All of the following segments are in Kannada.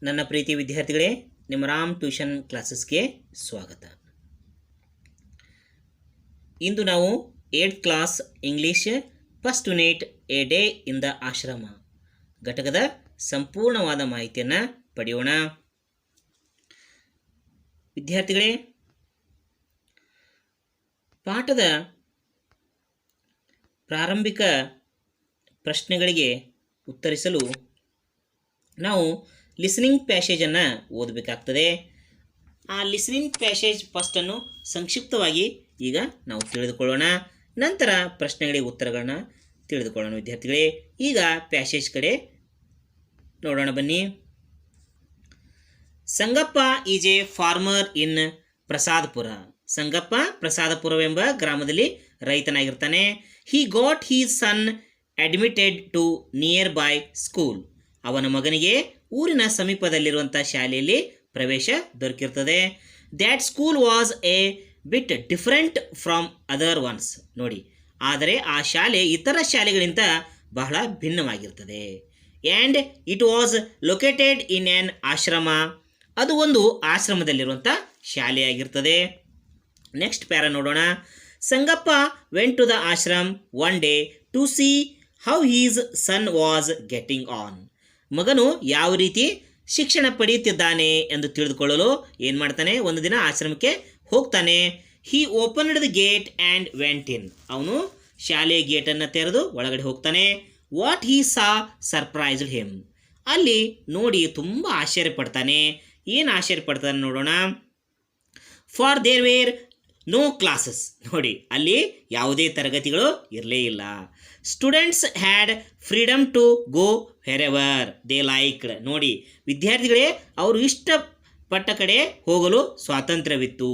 ನನ್ನ ಪ್ರೀತಿ ವಿದ್ಯಾರ್ಥಿಗಳೇ, ನಿಮ್ಮ ರಾಮ್ ಟ್ಯೂಷನ್ ಕ್ಲಾಸಸ್ಗೆ ಸ್ವಾಗತ. ಇಂದು ನಾವು 8th class English first unit A day in the ಆಶ್ರಮ ಘಟಕದ ಸಂಪೂರ್ಣವಾದ ಮಾಹಿತಿಯನ್ನು ಪಡೆಯೋಣ. ವಿದ್ಯಾರ್ಥಿಗಳೇ, ಪಾಠದ ಪ್ರಾರಂಭಿಕ ಪ್ರಶ್ನೆಗಳಿಗೆ ಉತ್ತರಿಸಲು ನಾವು ಲಿಸನಿಂಗ್ ಪ್ಯಾಸೇಜನ್ನು ಓದಬೇಕಾಗ್ತದೆ. ಆ ಲಿಸನಿಂಗ್ ಪ್ಯಾಸೇಜ್ ಫಸ್ಟನ್ನು ಸಂಕ್ಷಿಪ್ತವಾಗಿ ಈಗ ನಾವು ತಿಳಿದುಕೊಳ್ಳೋಣ. ನಂತರ ಪ್ರಶ್ನೆಗಳಿಗೆ ಉತ್ತರಗಳನ್ನ ತಿಳಿದುಕೊಳ್ಳೋಣ. ವಿದ್ಯಾರ್ಥಿಗಳೇ, ಈಗ ಪ್ಯಾಸೇಜ್ ಕಡೆ ನೋಡೋಣ ಬನ್ನಿ. Sangappa is a farmer in Prasadapura. Sangappa ಪ್ರಸಾದಪುರವೆಂಬ ಗ್ರಾಮದಲ್ಲಿ ರೈತನಾಗಿರ್ತಾನೆ. He got his son admitted to nearby school. ಅವನ ಮಗನಿಗೆ ಊರಿನ ಸಮೀಪದಲ್ಲಿರುವಂಥ ಶಾಲೆಯಲ್ಲಿ ಪ್ರವೇಶ ದೊರಕಿರ್ತದೆ. That school was a bit different from other ones. ನೋಡಿ, ಆದರೆ ಆ ಶಾಲೆ ಇತರ ಶಾಲೆಗಳಿಂದ ಬಹಳ ಭಿನ್ನವಾಗಿರ್ತದೆ. And it was located in an ashram. ಅದು ಒಂದು ಆಶ್ರಮದಲ್ಲಿರುವಂಥ ಶಾಲೆಯಾಗಿರ್ತದೆ. ನೆಕ್ಸ್ಟ್ ಪ್ಯಾರ ನೋಡೋಣ. Sangappa went to the ashram one day to C how his son was getting on. ಮಗನು ಯಾವ ರೀತಿ ಶಿಕ್ಷಣ ಪಡೆಯುತ್ತಿದ್ದಾನೆ ಎಂದು ತಿಳಿದುಕೊಳ್ಳಲು ಏನು ಮಾಡ್ತಾನೆ, ಒಂದು ದಿನ ಆಶ್ರಮಕ್ಕೆ ಹೋಗ್ತಾನೆ. He opened the gate and went in. ಅವನು ಶಾಲೆಯ ಗೇಟನ್ನು ತೆರೆದು ಒಳಗಡೆ ಹೋಗ್ತಾನೆ. What he saw surprised him. ಅಲ್ಲಿ ನೋಡಿ ತುಂಬ ಆಶ್ಚರ್ಯ ಪಡ್ತಾನೆ. ಏನು ಆಶ್ಚರ್ಯ ಪಡ್ತಾನೆ ನೋಡೋಣ. For there were no classes. ನೋಡಿ, ಅಲ್ಲಿ ಯಾವುದೇ ತರಗತಿಗಳು ಇರಲೇ ಇಲ್ಲ. Students had freedom to go wherever they liked. ನೋಡಿ, ವಿದ್ಯಾರ್ಥಿಗಳೇ ಅವರು ಇಷ್ಟಪಟ್ಟ ಕಡೆ ಹೋಗಲು ಸ್ವಾತಂತ್ರ್ಯವಿತ್ತು.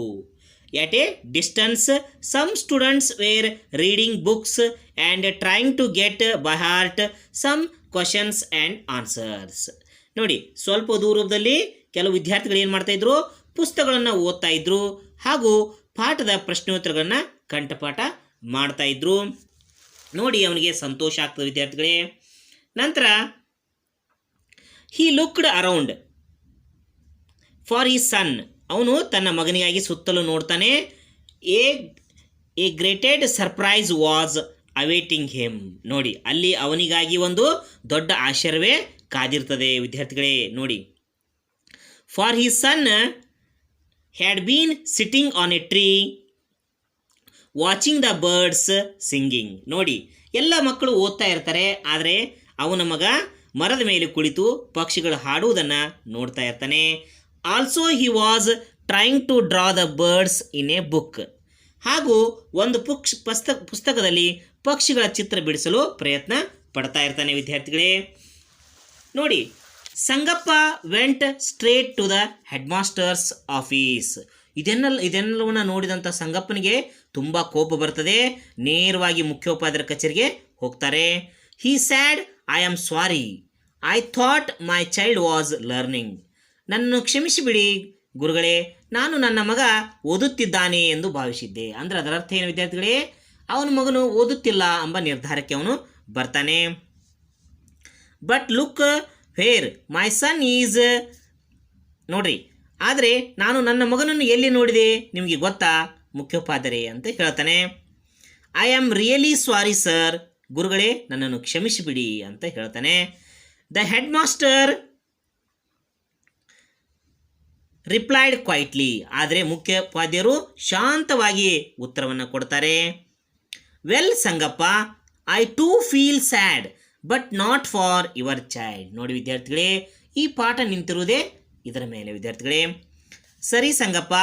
At a distance some students were reading books and trying to get by heart some questions and answers. ನೋಡಿ, ಸ್ವಲ್ಪ ದೂರದಲ್ಲಿ ಕೆಲವು ವಿದ್ಯಾರ್ಥಿಗಳು ಏನು ಮಾಡ್ತಾಯಿದ್ರು, ಪುಸ್ತಕಗಳನ್ನು ಓದ್ತಾ ಇದ್ರು ಹಾಗೂ ಪಾಠದ ಪ್ರಶ್ನೋತ್ತರಗಳನ್ನು ಕಂಠಪಾಠ ಮಾಡ್ತಾಯಿದ್ರು. ನೋಡಿ, ಅವನಿಗೆ ಸಂತೋಷ ಆಗ್ತದೆ ವಿದ್ಯಾರ್ಥಿಗಳೇ. ನಂತರ he looked around for his son. ಅವನು ತನ್ನ ಮಗನಿಗಾಗಿ ಸುತ್ತಲೂ ನೋಡ್ತಾನೆ. A greater surprise was awaiting him. ನೋಡಿ, ಅಲ್ಲಿ ಅವನಿಗಾಗಿ ಒಂದು ದೊಡ್ಡ ಆಶ್ಚರ್ಯವೇ ಕಾದಿರ್ತದೆ ವಿದ್ಯಾರ್ಥಿಗಳೇ. ನೋಡಿ, for his son had been sitting on a tree watching the birds singing. ನೋಡಿ, ಎಲ್ಲ ಮಕ್ಕಳು ಓದ್ತಾ ಇರ್ತಾರೆ, ಆದರೆ ಅವನ ಮಗ ಮರದ ಮೇಲೆ ಕುಳಿತು ಪಕ್ಷಿಗಳು ಹಾಡುವುದನ್ನು ನೋಡ್ತಾ ಇರ್ತಾನೆ. Also he was trying to draw the birds in a book. ಹಾಗೂ ಒಂದು ಪುಸ್ತಕದಲ್ಲಿ ಪಕ್ಷಿಗಳ ಚಿತ್ರ ಬಿಡಿಸಲು ಪ್ರಯತ್ನ ಪಡ್ತಾ ಇರ್ತಾನೆ ವಿದ್ಯಾರ್ಥಿಗಳೇ. ನೋಡಿ, Sangappa went straight to the head master's office. ಇದೆಲ್ಲವನ್ನು ನೋಡಿದಂಥ ಸಂಗಪ್ಪನಿಗೆ ತುಂಬ ಕೋಪ ಬರ್ತದೆ. ನೇರವಾಗಿ ಮುಖ್ಯೋಪಾಧ್ಯಾಯರ ಕಚೇರಿಗೆ ಹೋಗ್ತಾರೆ. He said I am sorry, I thought my child was learning. ನನ್ನನ್ನು ಕ್ಷಮಿಸಿಬಿಡಿ ಗುರುಗಳೇ, ನಾನು ನನ್ನ ಮಗ ಓದುತ್ತಿದ್ದಾನೆ ಎಂದು ಭಾವಿಸಿದ್ದೆ. ಅಂದರೆ ಅದರ ಅರ್ಥ ಏನು ವಿದ್ಯಾರ್ಥಿಗಳೇ, ಅವನ ಮಗನು ಓದುತ್ತಿಲ್ಲ ಎಂಬ ನಿರ್ಧಾರಕ್ಕೆ ಅವನು ಬರ್ತಾನೆ. But look where my son is. ನೋಡ್ರಿ, ಆದರೆ ನಾನು ನನ್ನ ಮಗನನ್ನು ಎಲ್ಲಿ ನೋಡಿದೆ ನಿಮಗೆ ಗೊತ್ತಾ ಮುಖ್ಯೋಪಾಧ್ಯಾಯರೇ ಅಂತ ಹೇಳ್ತಾನೆ. I am really sorry sir. ಗುರುಗಳೇ, ನನ್ನನ್ನು ಕ್ಷಮಿಸಿಬಿಡಿ ಅಂತ ಹೇಳ್ತಾನೆ. The head master replied quietly. ಆದರೆ ಮುಖ್ಯೋಪಾಧ್ಯಾಯರು ಶಾಂತವಾಗಿ ಉತ್ತರವನ್ನು ಕೊಡ್ತಾರೆ. Well Sangappa, I too feel sad but not for your child. ನೋಡಿ ವಿದ್ಯಾರ್ಥಿಗಳೇ, ಈ ಪಾಠ ನಿಂತಿರುವುದೇ ಇದರ ಮೇಲೆ ವಿದ್ಯಾರ್ಥಿಗಳೇ. ಸರಿ ಸಂಗಪ್ಪ,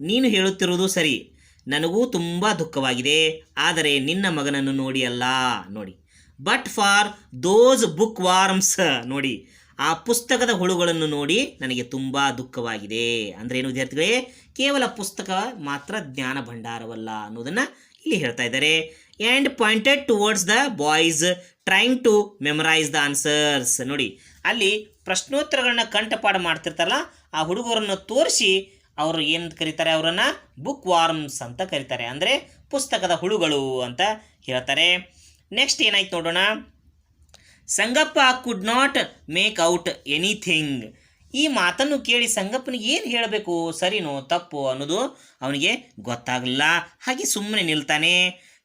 ನೀನು ಹೇಳುತ್ತಿರುವುದು ಸರಿ, ನನಗೂ ತುಂಬ ದುಃಖವಾಗಿದೆ, ಆದರೆ ನಿನ್ನ ಮಗನನ್ನು ನೋಡಿ ಅಲ್ಲ. ನೋಡಿ, but for those book warms. ನೋಡಿ, ಆ ಪುಸ್ತಕದ ಹುಳುಗಳನ್ನು ನೋಡಿ ನನಗೆ ತುಂಬ ದುಃಖವಾಗಿದೆ. ಅಂದರೆ ಏನು ವಿದ್ಯಾರ್ಥಿಗಳೇ, ಕೇವಲ ಪುಸ್ತಕ ಮಾತ್ರ ಜ್ಞಾನ ಭಂಡಾರವಲ್ಲ ಅನ್ನೋದನ್ನು ಇಲ್ಲಿ ಹೇಳ್ತಾ ಇದ್ದಾರೆ. And pointed towards the boys trying to memorise the answers. ನೋಡಿ, ಅಲ್ಲಿ ಪ್ರಶ್ನೋತ್ತರಗಳನ್ನ ಕಂಠಪಾಠ ಮಾಡ್ತಿರ್ತಾರಲ್ಲ, ಆ ಹುಡುಗರನ್ನು ತೋರಿಸಿ ಅವರು ಏನು ಕರೀತಾರೆ, ಅವರನ್ನು ಬುಕ್ ವಾರ್ಮ್ಸ್ ಅಂತ ಕರೀತಾರೆ. ಅಂದರೆ ಪುಸ್ತಕದ ಹುಳುಗಳು ಅಂತ ಹೇಳ್ತಾರೆ. ನೆಕ್ಸ್ಟ್ ಏನಾಯ್ತು ನೋಡೋಣ. Sangappa could not make out anything. ಈ ಮಾತನ್ನು ಕೇಳಿ ಸಂಗಪ್ಪನಿಗೆ ಏನು ಹೇಳಬೇಕು, ಸರಿನೋ ತಪ್ಪು ಅನ್ನೋದು ಅವನಿಗೆ ಗೊತ್ತಾಗಲಿಲ್ಲ. ಹಾಗೆ ಸುಮ್ಮನೆ ನಿಲ್ತಾನೆ.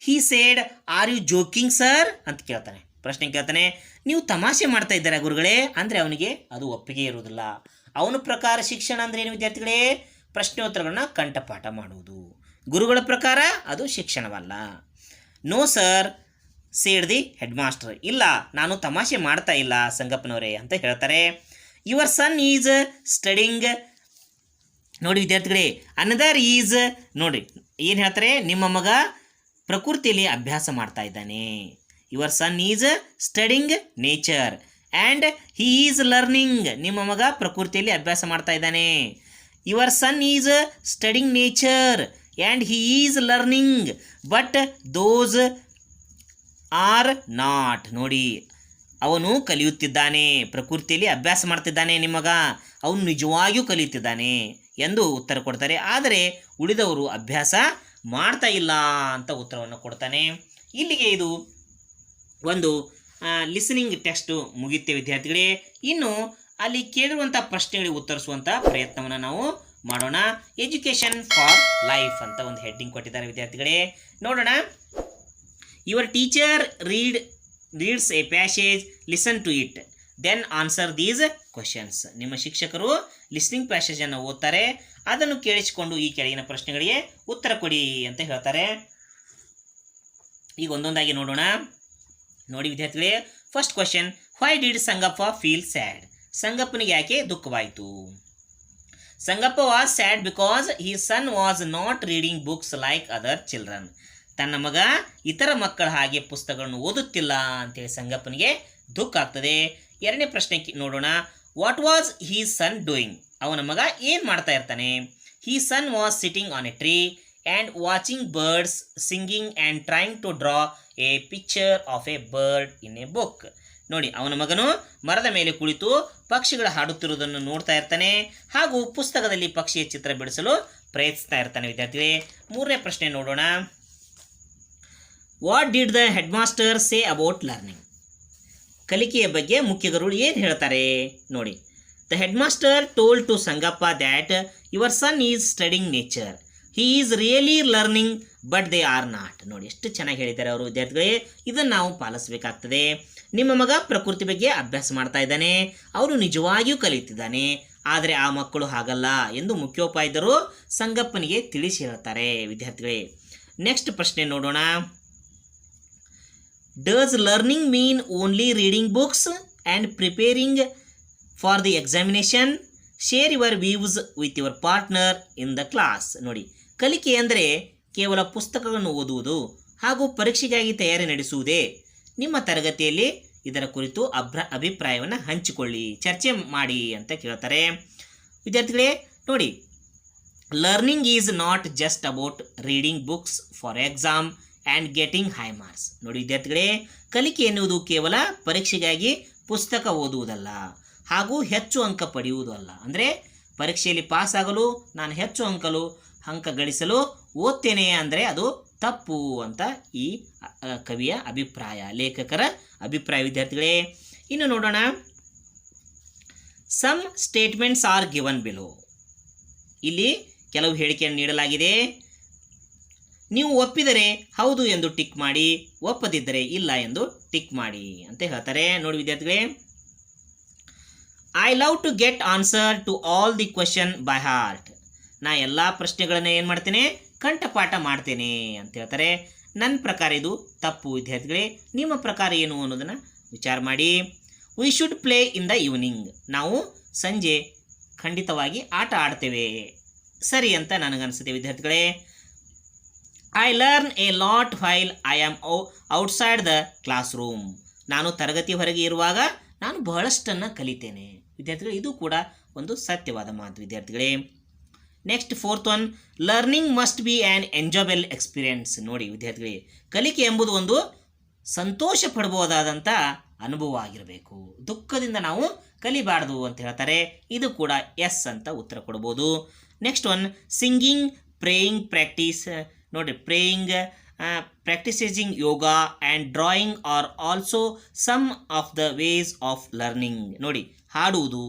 He said, are you joking sir ಅಂತ ಕೇಳ್ತಾನೆ. ಪ್ರಶ್ನೆ ಕೇಳ್ತಾನೆ, ನೀವು ತಮಾಷೆ ಮಾಡ್ತಾ ಇದ್ದೀರಾ ಗುರುಗಳೇ ಅಂದರೆ ಅವನಿಗೆ ಅದು ಒಪ್ಪಿಗೆ ಇರುವುದಿಲ್ಲ. ಅವನ ಪ್ರಕಾರ ಶಿಕ್ಷಣ ಅಂದರೆ ಏನು ವಿದ್ಯಾರ್ಥಿಗಳೇ? ಪ್ರಶ್ನೋತ್ತರಗಳನ್ನ ಕಂಠಪಾಠ ಮಾಡುವುದು. ಗುರುಗಳ ಪ್ರಕಾರ ಅದು ಶಿಕ್ಷಣವಲ್ಲ. No sir said the head master, ಇಲ್ಲ ನಾನು ತಮಾಷೆ ಮಾಡ್ತಾ ಇಲ್ಲ ಸಂಗಪ್ಪನವರೇ ಅಂತ ಹೇಳ್ತಾರೆ. ಯುವರ್ ಸನ್ ಈಸ್ ಸ್ಟಡಿಂಗ್, ನೋಡಿ ವಿದ್ಯಾರ್ಥಿಗಳೇ, ಅನದರ್ ಈಸ್, ನೋಡಿ ಏನು ಹೇಳ್ತಾರೆ, ನಿಮ್ಮ ಮಗ ಪ್ರಕೃತಿಯಲ್ಲಿ ಅಭ್ಯಾಸ ಮಾಡ್ತಾ ಇದ್ದಾನೆ. Your son is studying nature and he is learning, ನಿಮ್ಮ ಮಗ ಪ್ರಕೃತಿಯಲ್ಲಿ ಅಭ್ಯಾಸ ಮಾಡ್ತಾ ಇದ್ದಾನೆ. Your son is studying nature and he is learning but those are not, ನೋಡಿ ಅವನು ಕಲಿಯುತ್ತಿದ್ದಾನೆ, ಪ್ರಕೃತಿಯಲ್ಲಿ ಅಭ್ಯಾಸ ಮಾಡ್ತಿದ್ದಾನೆ ನಿಮ್ಮ ಮಗ, ಅವನು ನಿಜವಾಗಿಯೂ ಕಲಿಯುತ್ತಿದ್ದಾನೆ ಎಂದು ಉತ್ತರ ಕೊಡ್ತಾರೆ. ಆದರೆ ಉಳಿದವರು ಅಭ್ಯಾಸ ಮಾಡ್ತಾ ಇಲ್ಲ ಅಂತ ಉತ್ತರವನ್ನು ಕೊಡ್ತಾನೆ. ಇಲ್ಲಿಗೆ ಇದು ಒಂದು ಲಿಸನಿಂಗ್ ಟೆಕ್ಸ್ಟು ಮುಗಿಯುತ್ತೆ ವಿದ್ಯಾರ್ಥಿಗಳೇ. ಇನ್ನು ಅಲ್ಲಿ ಕೇಳಿರುವಂಥ ಪ್ರಶ್ನೆಗಳಿಗೆ ಉತ್ತರಿಸುವಂಥ ಪ್ರಯತ್ನವನ್ನು ನಾವು ಮಾಡೋಣ. ಎಜುಕೇಷನ್ ಫಾರ್ ಲೈಫ್ ಅಂತ ಒಂದು ಹೆಡ್ಡಿಂಗ್ ಕೊಟ್ಟಿದ್ದಾರೆ ವಿದ್ಯಾರ್ಥಿಗಳೇ, ನೋಡೋಣ. Your teacher reads a passage, listen to it, then answer these questions. ನಿಮ್ಮ ಶಿಕ್ಷಕರು ಲಿಸ್ನಿಂಗ್ ಪ್ಯಾಸೇಜನ್ನು ಓದ್ತಾರೆ, ಅದನ್ನು ಕೇಳಿಸಿಕೊಂಡು ಈ ಕೆಳಗಿನ ಪ್ರಶ್ನೆಗಳಿಗೆ ಉತ್ತರ ಕೊಡಿ ಅಂತ ಹೇಳ್ತಾರೆ. ಈಗ ಒಂದೊಂದಾಗಿ ನೋಡೋಣ. ನೋಡಿ ವಿದ್ಯಾರ್ಥಿಗಳೇ, first question, why did Sangappa feel sad? ಸಂಗಪ್ಪನಿಗೆ ಯಾಕೆ ದುಃಖವಾಯಿತು? Sangappa was sad because his son was not reading books like other children. ತನ್ನ ಮಗ ಇತರ ಮಕ್ಕಳ ಹಾಗೆ ಪುಸ್ತಕಗಳನ್ನು ಓದುತ್ತಿಲ್ಲ ಅಂತೇಳಿ ಸಂಗಪ್ಪನಿಗೆ ದುಃಖ ಆಗ್ತದೆ. ಎರಡನೇ ಪ್ರಶ್ನೆ ನೋಡೋಣ. What was his son doing? ಅವನ ಮಗ ಏನು ಮಾಡ್ತಾ ಇರ್ತಾನೆ? His son was sitting on a tree and watching birds singing and trying to draw a picture of a bird in a book. ನೋಡಿ, ಅವನ ಮಗನು ಮರದ ಮೇಲೆ ಕುಳಿತು ಪಕ್ಷಿಗಳ ಹಾಡುತ್ತಿರುವುದನ್ನು ನೋಡ್ತಾ ಇರ್ತಾನೆ ಹಾಗೂ ಪುಸ್ತಕದಲ್ಲಿ ಪಕ್ಷಿಯ ಚಿತ್ರ ಬಿಡಿಸಲು ಪ್ರಯತ್ನಿಸ್ತಾ ಇರ್ತಾನೆ ವಿದ್ಯಾರ್ಥಿಗಳೇ. ಮೂರನೇ ಪ್ರಶ್ನೆ ನೋಡೋಣ. What did the head master say about learning? ಕಲಿಕೆಯ ಬಗ್ಗೆ ಮುಖ್ಯ ಗುರುಗಳು ಏನು ಹೇಳ್ತಾರೆ ನೋಡಿ. The head master told to Sangappa that your son is studying nature, he is really learning but they are not. ನೋಡಿ ಎಷ್ಟು ಚೆನ್ನಾಗಿ ಹೇಳಿದ್ದಾರೆ ಅವರು ವಿದ್ಯಾರ್ಥಿಗಳೇ, ಇದನ್ನು ನಾವು ಪಾಲಿಸಬೇಕಾಗ್ತದೆ. ನಿಮ್ಮ ಮಗ ಪ್ರಕೃತಿ ಬಗ್ಗೆ ಅಭ್ಯಾಸ ಮಾಡ್ತಾ ಇದ್ದಾನೆ, ಅವನು ನಿಜವಾಗಿಯೂ ಕಲಿಯುತ್ತಿದ್ದಾನೆ, ಆದರೆ ಆ ಮಕ್ಕಳು ಹಾಗಲ್ಲ ಎಂದು ಮುಖ್ಯೋಪಾಧ್ಯಾಯರು ಸಂಗಪ್ಪನಿಗೆ ತಿಳಿಸಿ ಹೇಳ್ತಾರೆ ವಿದ್ಯಾರ್ಥಿಗಳೇ. ನೆಕ್ಸ್ಟ್ ಪ್ರಶ್ನೆ ನೋಡೋಣ. Does learning mean only reading books and preparing for the examination? Share your views with your partner in the class. ನೋಡಿ, ಕಲಿಕೆ ಅಂದರೆ ಕೇವಲ ಪುಸ್ತಕಗಳನ್ನು ಓದುವುದು ಹಾಗೂ ಪರೀಕ್ಷೆಗಾಗಿ ತಯಾರಿ ನಡೆಸುವುದೇ? ನಿಮ್ಮ ತರಗತಿಯಲ್ಲಿ ಇದರ ಕುರಿತು ಅಭಿಪ್ರಾಯವನ್ನು ಹಂಚಿಕೊಳ್ಳಿ, ಚರ್ಚೆ ಮಾಡಿ ಅಂತ ಕೇಳ್ತಾರೆ ವಿದ್ಯಾರ್ಥಿಗಳೇ. ನೋಡಿ, learning is not just about reading books for exam and getting high marks. ನೋಡಿ ವಿದ್ಯಾರ್ಥಿಗಳೇ, ಕಲಿಕೆ ಎನ್ನುವುದು ಕೇವಲ ಪರೀಕ್ಷೆಗಾಗಿ ಪುಸ್ತಕ ಓದುವುದಲ್ಲ ಹಾಗೂ ಹೆಚ್ಚು ಅಂಕ ಪಡೆಯುವುದು ಅಲ್ಲ. ಅಂದರೆ ಪರೀಕ್ಷೆಯಲ್ಲಿ ಪಾಸ್ ಆಗಲು ನಾನು ಹೆಚ್ಚು ಅಂಕ ಗಳಿಸಲು ಓದ್ತೇನೆ ಅಂದರೆ ಅದು ತಪ್ಪು ಅಂತ ಈ ಕವಿಯ ಅಭಿಪ್ರಾಯ, ಲೇಖಕರ ಅಭಿಪ್ರಾಯ ವಿದ್ಯಾರ್ಥಿಗಳೇ. ಇನ್ನು ನೋಡೋಣ. Some statements are given below. ಇಲ್ಲಿ ಕೆಲವು ಹೇಳಿಕೆಯನ್ನು ನೀಡಲಾಗಿದೆ. ನೀವು ಒಪ್ಪಿದರೆ ಹೌದು ಎಂದು ಟಿಕ್ ಮಾಡಿ, ಒಪ್ಪದಿದ್ದರೆ ಇಲ್ಲ ಎಂದು ಟಿಕ್ ಮಾಡಿ ಅಂತ ಹೇಳ್ತಾರೆ. ನೋಡಿ ವಿದ್ಯಾರ್ಥಿಗಳೇ, I love to get answer to all the question by heart. ನಾ ಎಲ್ಲ ಪ್ರಶ್ನೆಗಳನ್ನು ಏನು ಮಾಡ್ತೇನೆ, ಕಂಠಪಾಠ ಮಾಡ್ತೇನೆ ಅಂತ ಹೇಳ್ತಾರೆ. ನನ್ನ ಪ್ರಕಾರ ಇದು ತಪ್ಪು ವಿದ್ಯಾರ್ಥಿಗಳೇ. ನಿಮ್ಮ ಪ್ರಕಾರ ಏನು ಅನ್ನೋದನ್ನು ವಿಚಾರ ಮಾಡಿ. We should play in the evening. ನಾವು ಸಂಜೆ ಖಂಡಿತವಾಗಿ ಆಟ ಆಡ್ತೇವೆ, ಸರಿ ಅಂತ ನನಗನ್ಸುತ್ತೆ ವಿದ್ಯಾರ್ಥಿಗಳೇ. I learn A lot while I am outside the class room. ನಾನು ತರಗತಿ ಹೊರಗೆ ಇರುವಾಗ ನಾನು ಬಹಳಷ್ಟನ್ನು ಕಲಿತೇನೆ ವಿದ್ಯಾರ್ಥಿಗಳೇ. ಇದು ಕೂಡ ಒಂದು ಸತ್ಯವಾದ ಮಾತು ವಿದ್ಯಾರ್ಥಿಗಳೇ. Next fourth one, learning must be an enjoyable experience. ನೋಡಿ ವಿದ್ಯಾರ್ಥಿಗಳೇ, ಕಲಿಕೆ ಎಂಬುದು ಒಂದು ಸಂತೋಷ ಪಡಬಹುದಾದಂಥ ಅನುಭವ ಆಗಿರಬೇಕು, ದುಃಖದಿಂದ ನಾವು ಕಲಿಬಾರ್ದು ಅಂತ ಹೇಳ್ತಾರೆ. ಇದು ಕೂಡ ಎಸ್ ಅಂತ ಉತ್ತರ ಕೊಡ್ಬೋದು. Next one, singing, praying, practice. ನೋಡಿ, praying, practicing yoga and drawing are also some of the ways of learning. ನೋಡಿ, ಹಾಡುವುದು,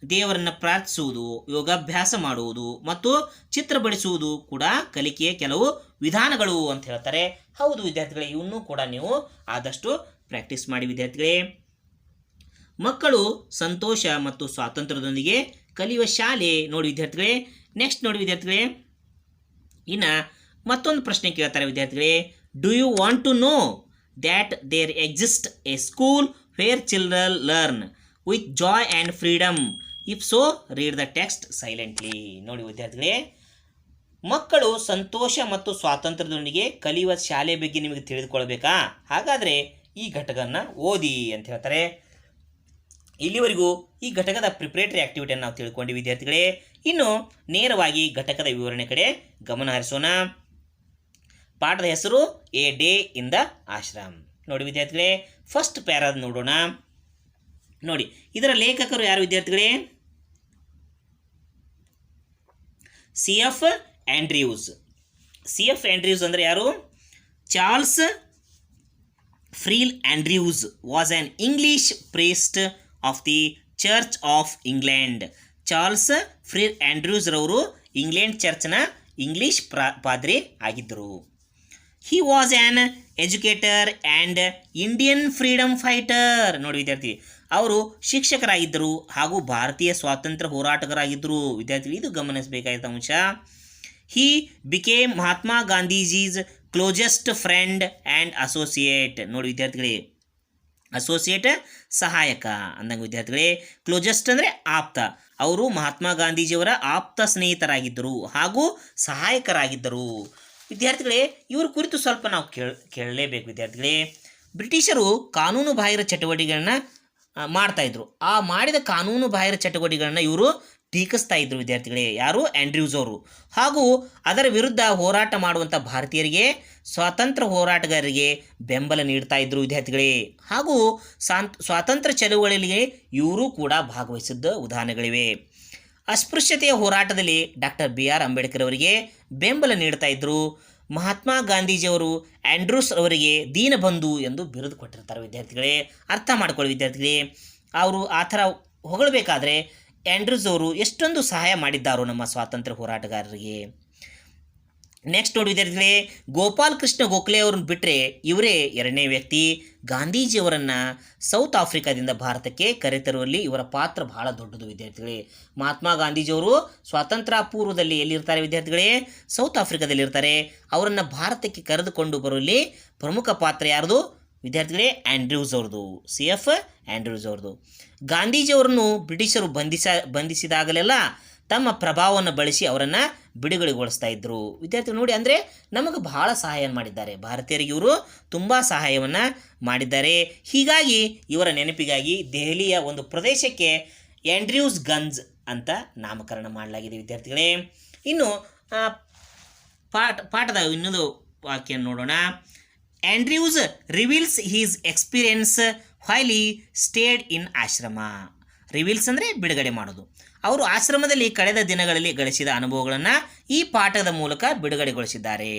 ದೇವರನ್ನು ಪ್ರಾರ್ಥಿಸುವುದು, ಯೋಗಾಭ್ಯಾಸ ಮಾಡುವುದು ಮತ್ತು ಚಿತ್ರ ಬಿಡಿಸುವುದು ಕೂಡ ಕಲಿಕೆಯ ಕೆಲವು ವಿಧಾನಗಳು ಅಂತ ಹೇಳ್ತಾರೆ. ಹೌದು ವಿದ್ಯಾರ್ಥಿಗಳೇ, ಇವನ್ನೂ ಕೂಡ ನೀವು ಆದಷ್ಟು ಪ್ರಾಕ್ಟೀಸ್ ಮಾಡಿ ವಿದ್ಯಾರ್ಥಿಗಳೇ. ಮಕ್ಕಳು ಸಂತೋಷ ಮತ್ತು ಸ್ವಾತಂತ್ರ್ಯದೊಂದಿಗೆ ಕಲಿಯುವ ಶಾಲೆ. ನೋಡಿ ವಿದ್ಯಾರ್ಥಿಗಳೇ, ನೆಕ್ಸ್ಟ್ ನೋಡಿ ವಿದ್ಯಾರ್ಥಿಗಳೇ, ಇನ್ನು ಮತ್ತೊಂದು ಪ್ರಶ್ನೆ ಕೇಳ್ತಾರೆ ವಿದ್ಯಾರ್ಥಿಗಳೇ. Do you want to know that there exist a school where children learn with joy and freedom? If so read the text silently. ನೋಡಿ ವಿದ್ಯಾರ್ಥಿಗಳೇ, ಮಕ್ಕಳು ಸಂತೋಷ ಮತ್ತು ಸ್ವಾತಂತ್ರ್ಯದೊಂದಿಗೆ ಕಲಿಯುವ ಶಾಲೆ ಬಗ್ಗೆ ನಿಮಗೆ ತಿಳಿದುಕೊಳ್ಬೇಕಾ? ಹಾಗಾದರೆ ಈ ಘಟಕವನ್ನು ಓದಿ ಅಂತ ಹೇಳ್ತಾರೆ. ಇಲ್ಲಿವರೆಗೂ ಈ ಘಟಕದ ಪ್ರಿಪ್ರೇಟರಿ ಆಕ್ಟಿವಿಟಿಯನ್ನು ನಾವು ತಿಳ್ಕೊಂಡು ವಿದ್ಯಾರ್ಥಿಗಳೇ, ಇನ್ನು ನೇರವಾಗಿ ಘಟಕದ ವಿವರಣೆ ಕಡೆ ಗಮನ ಹರಿಸೋಣ. ಪಾಠದ ಹೆಸರು A day in the ashram. ನೋಡಿ ವಿದ್ಯಾರ್ಥಿಗಳೇ, ಫಸ್ಟ್ ಪ್ಯಾರಾದ ನೋಡೋಣ. ನೋಡಿ, ಇದರ ಲೇಖಕರು ಯಾರು ವಿದ್ಯಾರ್ಥಿಗಳೇ? C F Andrew's. C F Andrew's ಅಂದರೆ ಯಾರು? Charles frill Andrew's was on English priest of the church of England. Charles frill Andrew's ರವರು ಇಂಗ್ಲೆಂಡ್ ಚರ್ಚ್ನ ಇಂಗ್ಲಿಷ್ ಪಾದ್ರಿ ಆಗಿದ್ದರು. He was an educator and Indian freedom fighter. ನೋಡಿ ವಿದ್ಯಾರ್ಥಿ, ಅವರು ಶಿಕ್ಷಕರಾಗಿದ್ದರು ಹಾಗೂ ಭಾರತೀಯ ಸ್ವಾತಂತ್ರ್ಯ ಹೋರಾಟಗಾರರಾಗಿದ್ದರು. ವಿದ್ಯಾರ್ಥಿಗಳು ಇದು ಗಮನಿಸಬೇಕಾದ ಅಂಶ. He became Mahatma Gandhiji's closest friend and associate. ನೋಡಿ ವಿದ್ಯಾರ್ಥಿಗಳೇ, ಅಸೋಸಿಯೇಟ್ ಸಹಾಯಕ ಅಂದಂಗೆ ವಿದ್ಯಾರ್ಥಿಗಳೇ. ಕ್ಲೋಜೆಸ್ಟ್ ಅಂದರೆ ಆಪ್ತ. ಅವರು ಮಹಾತ್ಮ ಗಾಂಧೀಜಿಯವರ ಆಪ್ತ ಸ್ನೇಹಿತರಾಗಿದ್ದರು ಹಾಗೂ ಸಹಾಯಕರಾಗಿದ್ದರು. ವಿದ್ಯಾರ್ಥಿಗಳೇ, ಇವ್ರ ಕುರಿತು ಸ್ವಲ್ಪ ನಾವು ಕೇಳಲೇಬೇಕು ವಿದ್ಯಾರ್ಥಿಗಳೇ. ಬ್ರಿಟಿಷರು ಕಾನೂನು ಬಾಹಿರ ಚಟುವಟಿಕೆಗಳನ್ನ ಮಾಡ್ತಾಯಿದ್ರು. ಆ ಮಾಡಿದ ಕಾನೂನು ಬಾಹಿರ ಚಟುವಟಿಕೆಗಳನ್ನ ಇವರು ಟೀಕಿಸ್ತಾ ಇದ್ರು ವಿದ್ಯಾರ್ಥಿಗಳೇ. ಯಾರು? ಆಂಡ್ರ್ಯೂಸ್ ಅವರು. ಹಾಗೂ ಅದರ ವಿರುದ್ಧ ಹೋರಾಟ ಮಾಡುವಂಥ ಭಾರತೀಯರಿಗೆ, ಸ್ವಾತಂತ್ರ್ಯ ಹೋರಾಟಗಾರರಿಗೆ ಬೆಂಬಲ ನೀಡ್ತಾ ಇದ್ರು ವಿದ್ಯಾರ್ಥಿಗಳೇ. ಹಾಗೂ ಸ್ವಾತಂತ್ರ್ಯ ಚಳುವಳಿಗೆ ಇವರು ಕೂಡ ಭಾಗವಹಿಸಿದ್ದ ಉದಾಹರಣೆಗಳಿವೆ. ಅಸ್ಪೃಶ್ಯತೆಯ ಹೋರಾಟದಲ್ಲಿ ಡಾಕ್ಟರ್ ಬಿ ಆರ್ ಅಂಬೇಡ್ಕರ್ ಅವರಿಗೆ ಬೆಂಬಲ ನೀಡ್ತಾ ಇದ್ದರು. ಮಹಾತ್ಮ ಗಾಂಧೀಜಿಯವರು ಆಂಡ್ರ್ಯೂಸ್ ಅವರಿಗೆ ದೀನಬಂಧು ಎಂದು ಬಿರುದು ಕೊಟ್ಟಿರ್ತಾರೆ ವಿದ್ಯಾರ್ಥಿಗಳೇ. ಅರ್ಥ ಮಾಡ್ಕೊಳ್ಳಿ ವಿದ್ಯಾರ್ಥಿಗಳೇ, ಅವರು ಆ ಥರ ಹೊಗಳಬೇಕಾದ್ರೆ ಆಂಡ್ರ್ಯೂಸ್ ಅವರು ಎಷ್ಟೊಂದು ಸಹಾಯ ಮಾಡಿದ್ದಾರೋ ನಮ್ಮ ಸ್ವಾತಂತ್ರ್ಯ ಹೋರಾಟಗಾರರಿಗೆ. ನೆಕ್ಸ್ಟ್ ನೋಡಿ ವಿದ್ಯಾರ್ಥಿಗಳೇ, ಗೋಪಾಲ್ ಕೃಷ್ಣ ಗೋಖಲೆ ಅವ್ರನ್ನ ಬಿಟ್ಟರೆ ಇವರೇ ಎರಡನೇ ವ್ಯಕ್ತಿ. ಗಾಂಧೀಜಿಯವರನ್ನು ಸೌತ್ ಆಫ್ರಿಕಾದಿಂದ ಭಾರತಕ್ಕೆ ಕರೆತರುವಲ್ಲಿ ಇವರ ಪಾತ್ರ ಬಹಳ ದೊಡ್ಡದು ವಿದ್ಯಾರ್ಥಿಗಳೇ. ಮಹಾತ್ಮ ಗಾಂಧೀಜಿಯವರು ಸ್ವಾತಂತ್ರ್ಯ ಪೂರ್ವದಲ್ಲಿ ಎಲ್ಲಿರ್ತಾರೆ ವಿದ್ಯಾರ್ಥಿಗಳೇ? ಸೌತ್ ಆಫ್ರಿಕಾದಲ್ಲಿರ್ತಾರೆ. ಅವರನ್ನು ಭಾರತಕ್ಕೆ ಕರೆದುಕೊಂಡು ಬರುವಲ್ಲಿ ಪ್ರಮುಖ ಪಾತ್ರ ಯಾರ್ದು ವಿದ್ಯಾರ್ಥಿಗಳೇ? ಆಂಡ್ರ್ಯೂಸ್ ಅವ್ರದ್ದು, ಸಿ ಎಫ್ ಆಂಡ್ರ್ಯೂಸ್ ಅವ್ರದ್ದು. ಗಾಂಧೀಜಿಯವರನ್ನು ಬ್ರಿಟಿಷರು ಬಂಧಿಸಿದಾಗಲೆಲ್ಲ ತಮ್ಮ ಪ್ರಭಾವವನ್ನು ಬಳಸಿ ಅವರನ್ನು ಬಿಡುಗಡೆಗೊಳಿಸ್ತಾ ಇದ್ದರು ವಿದ್ಯಾರ್ಥಿಗಳು. ನೋಡಿ, ಅಂದರೆ ನಮಗೆ ಬಹಳ ಸಹಾಯ ಮಾಡಿದ್ದಾರೆ. ಭಾರತೀಯರಿಗೆ ಇವರು ತುಂಬ ಸಹಾಯವನ್ನು ಮಾಡಿದ್ದಾರೆ. ಹೀಗಾಗಿ ಇವರ ನೆನಪಿಗಾಗಿ ದೆಹಲಿಯ ಒಂದು ಪ್ರದೇಶಕ್ಕೆ ಆಂಡ್ರ್ಯೂಸ್ ಗಂಜ್ ಅಂತ ನಾಮಕರಣ ಮಾಡಲಾಗಿದೆ ವಿದ್ಯಾರ್ಥಿಗಳೇ. ಇನ್ನು ಪಾಠದ ಇನ್ನೊಂದು ವಾಕ್ಯ ನೋಡೋಣ. Andrews reveals his experience while he stayed in ashram. Reveals ಅಂದರೆ ಬಿಡುಗಡೆ ಮಾಡೋದು. ಅವರು ಆಶ್ರಮದಲ್ಲಿ ಕಳೆದ ದಿನಗಳಲ್ಲಿ ಗಳಿಸಿದ ಅನುಭವಗಳನ್ನು ಈ ಪಾಠದ ಮೂಲಕ ಬಿಡುಗಡೆಗೊಳಿಸಿದ್ದಾರೆ,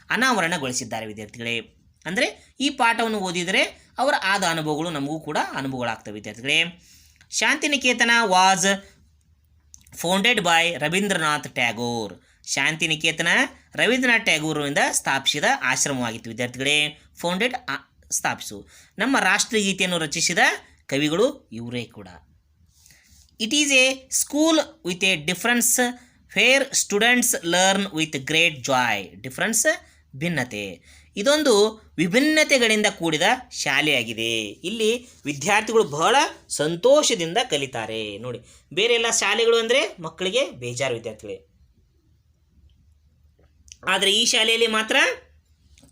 ಅನಾವರಣಗೊಳಿಸಿದ್ದಾರೆ ವಿದ್ಯಾರ್ಥಿಗಳೇ. ಅಂದರೆ ಈ ಪಾಠವನ್ನು ಓದಿದರೆ ಅವರ ಆದ ಅನುಭವಗಳು ನಮಗೂ ಕೂಡ ಅನುಭವಗಳಾಗ್ತವೆ ವಿದ್ಯಾರ್ಥಿಗಳೇ. Shantiniketan was founded by Rabindranath Tagore. Shantiniketan Rabindranath ಟ್ಯಾಗೋರಿಂದ ಸ್ಥಾಪಿಸಿದ ಆಶ್ರಮವಾಗಿತ್ತು ವಿದ್ಯಾರ್ಥಿಗಳೇ. ಫೌಂಡೆಡ್ ಸ್ಥಾಪಿಸು. ನಮ್ಮ ರಾಷ್ಟ್ರಗೀತೆಯನ್ನು ರಚಿಸಿದ ಕವಿಗಳು ಇವರೇ ಕೂಡ. It is a school with a difference where students learn with great joy. Difference ಭಿನ್ನತೆ. ಇದೊಂದು ವಿಭಿನ್ನತೆಗಳಿಂದ ಕೂಡಿದ ಶಾಲೆಯಾಗಿದೆ. ಇಲ್ಲಿ ವಿದ್ಯಾರ್ಥಿಗಳು ಬಹಳ ಸಂತೋಷದಿಂದ ಕಲಿತಾರೆ. ನೋಡಿ, ಬೇರೆ ಎಲ್ಲ ಶಾಲೆಗಳು ಅಂದರೆ ಮಕ್ಕಳಿಗೆ ಬೇಜಾರು ವಿದ್ಯಾರ್ಥಿಗಳೇ, ಆದರೆ ಈ ಶಾಲೆಯಲ್ಲಿ ಮಾತ್ರ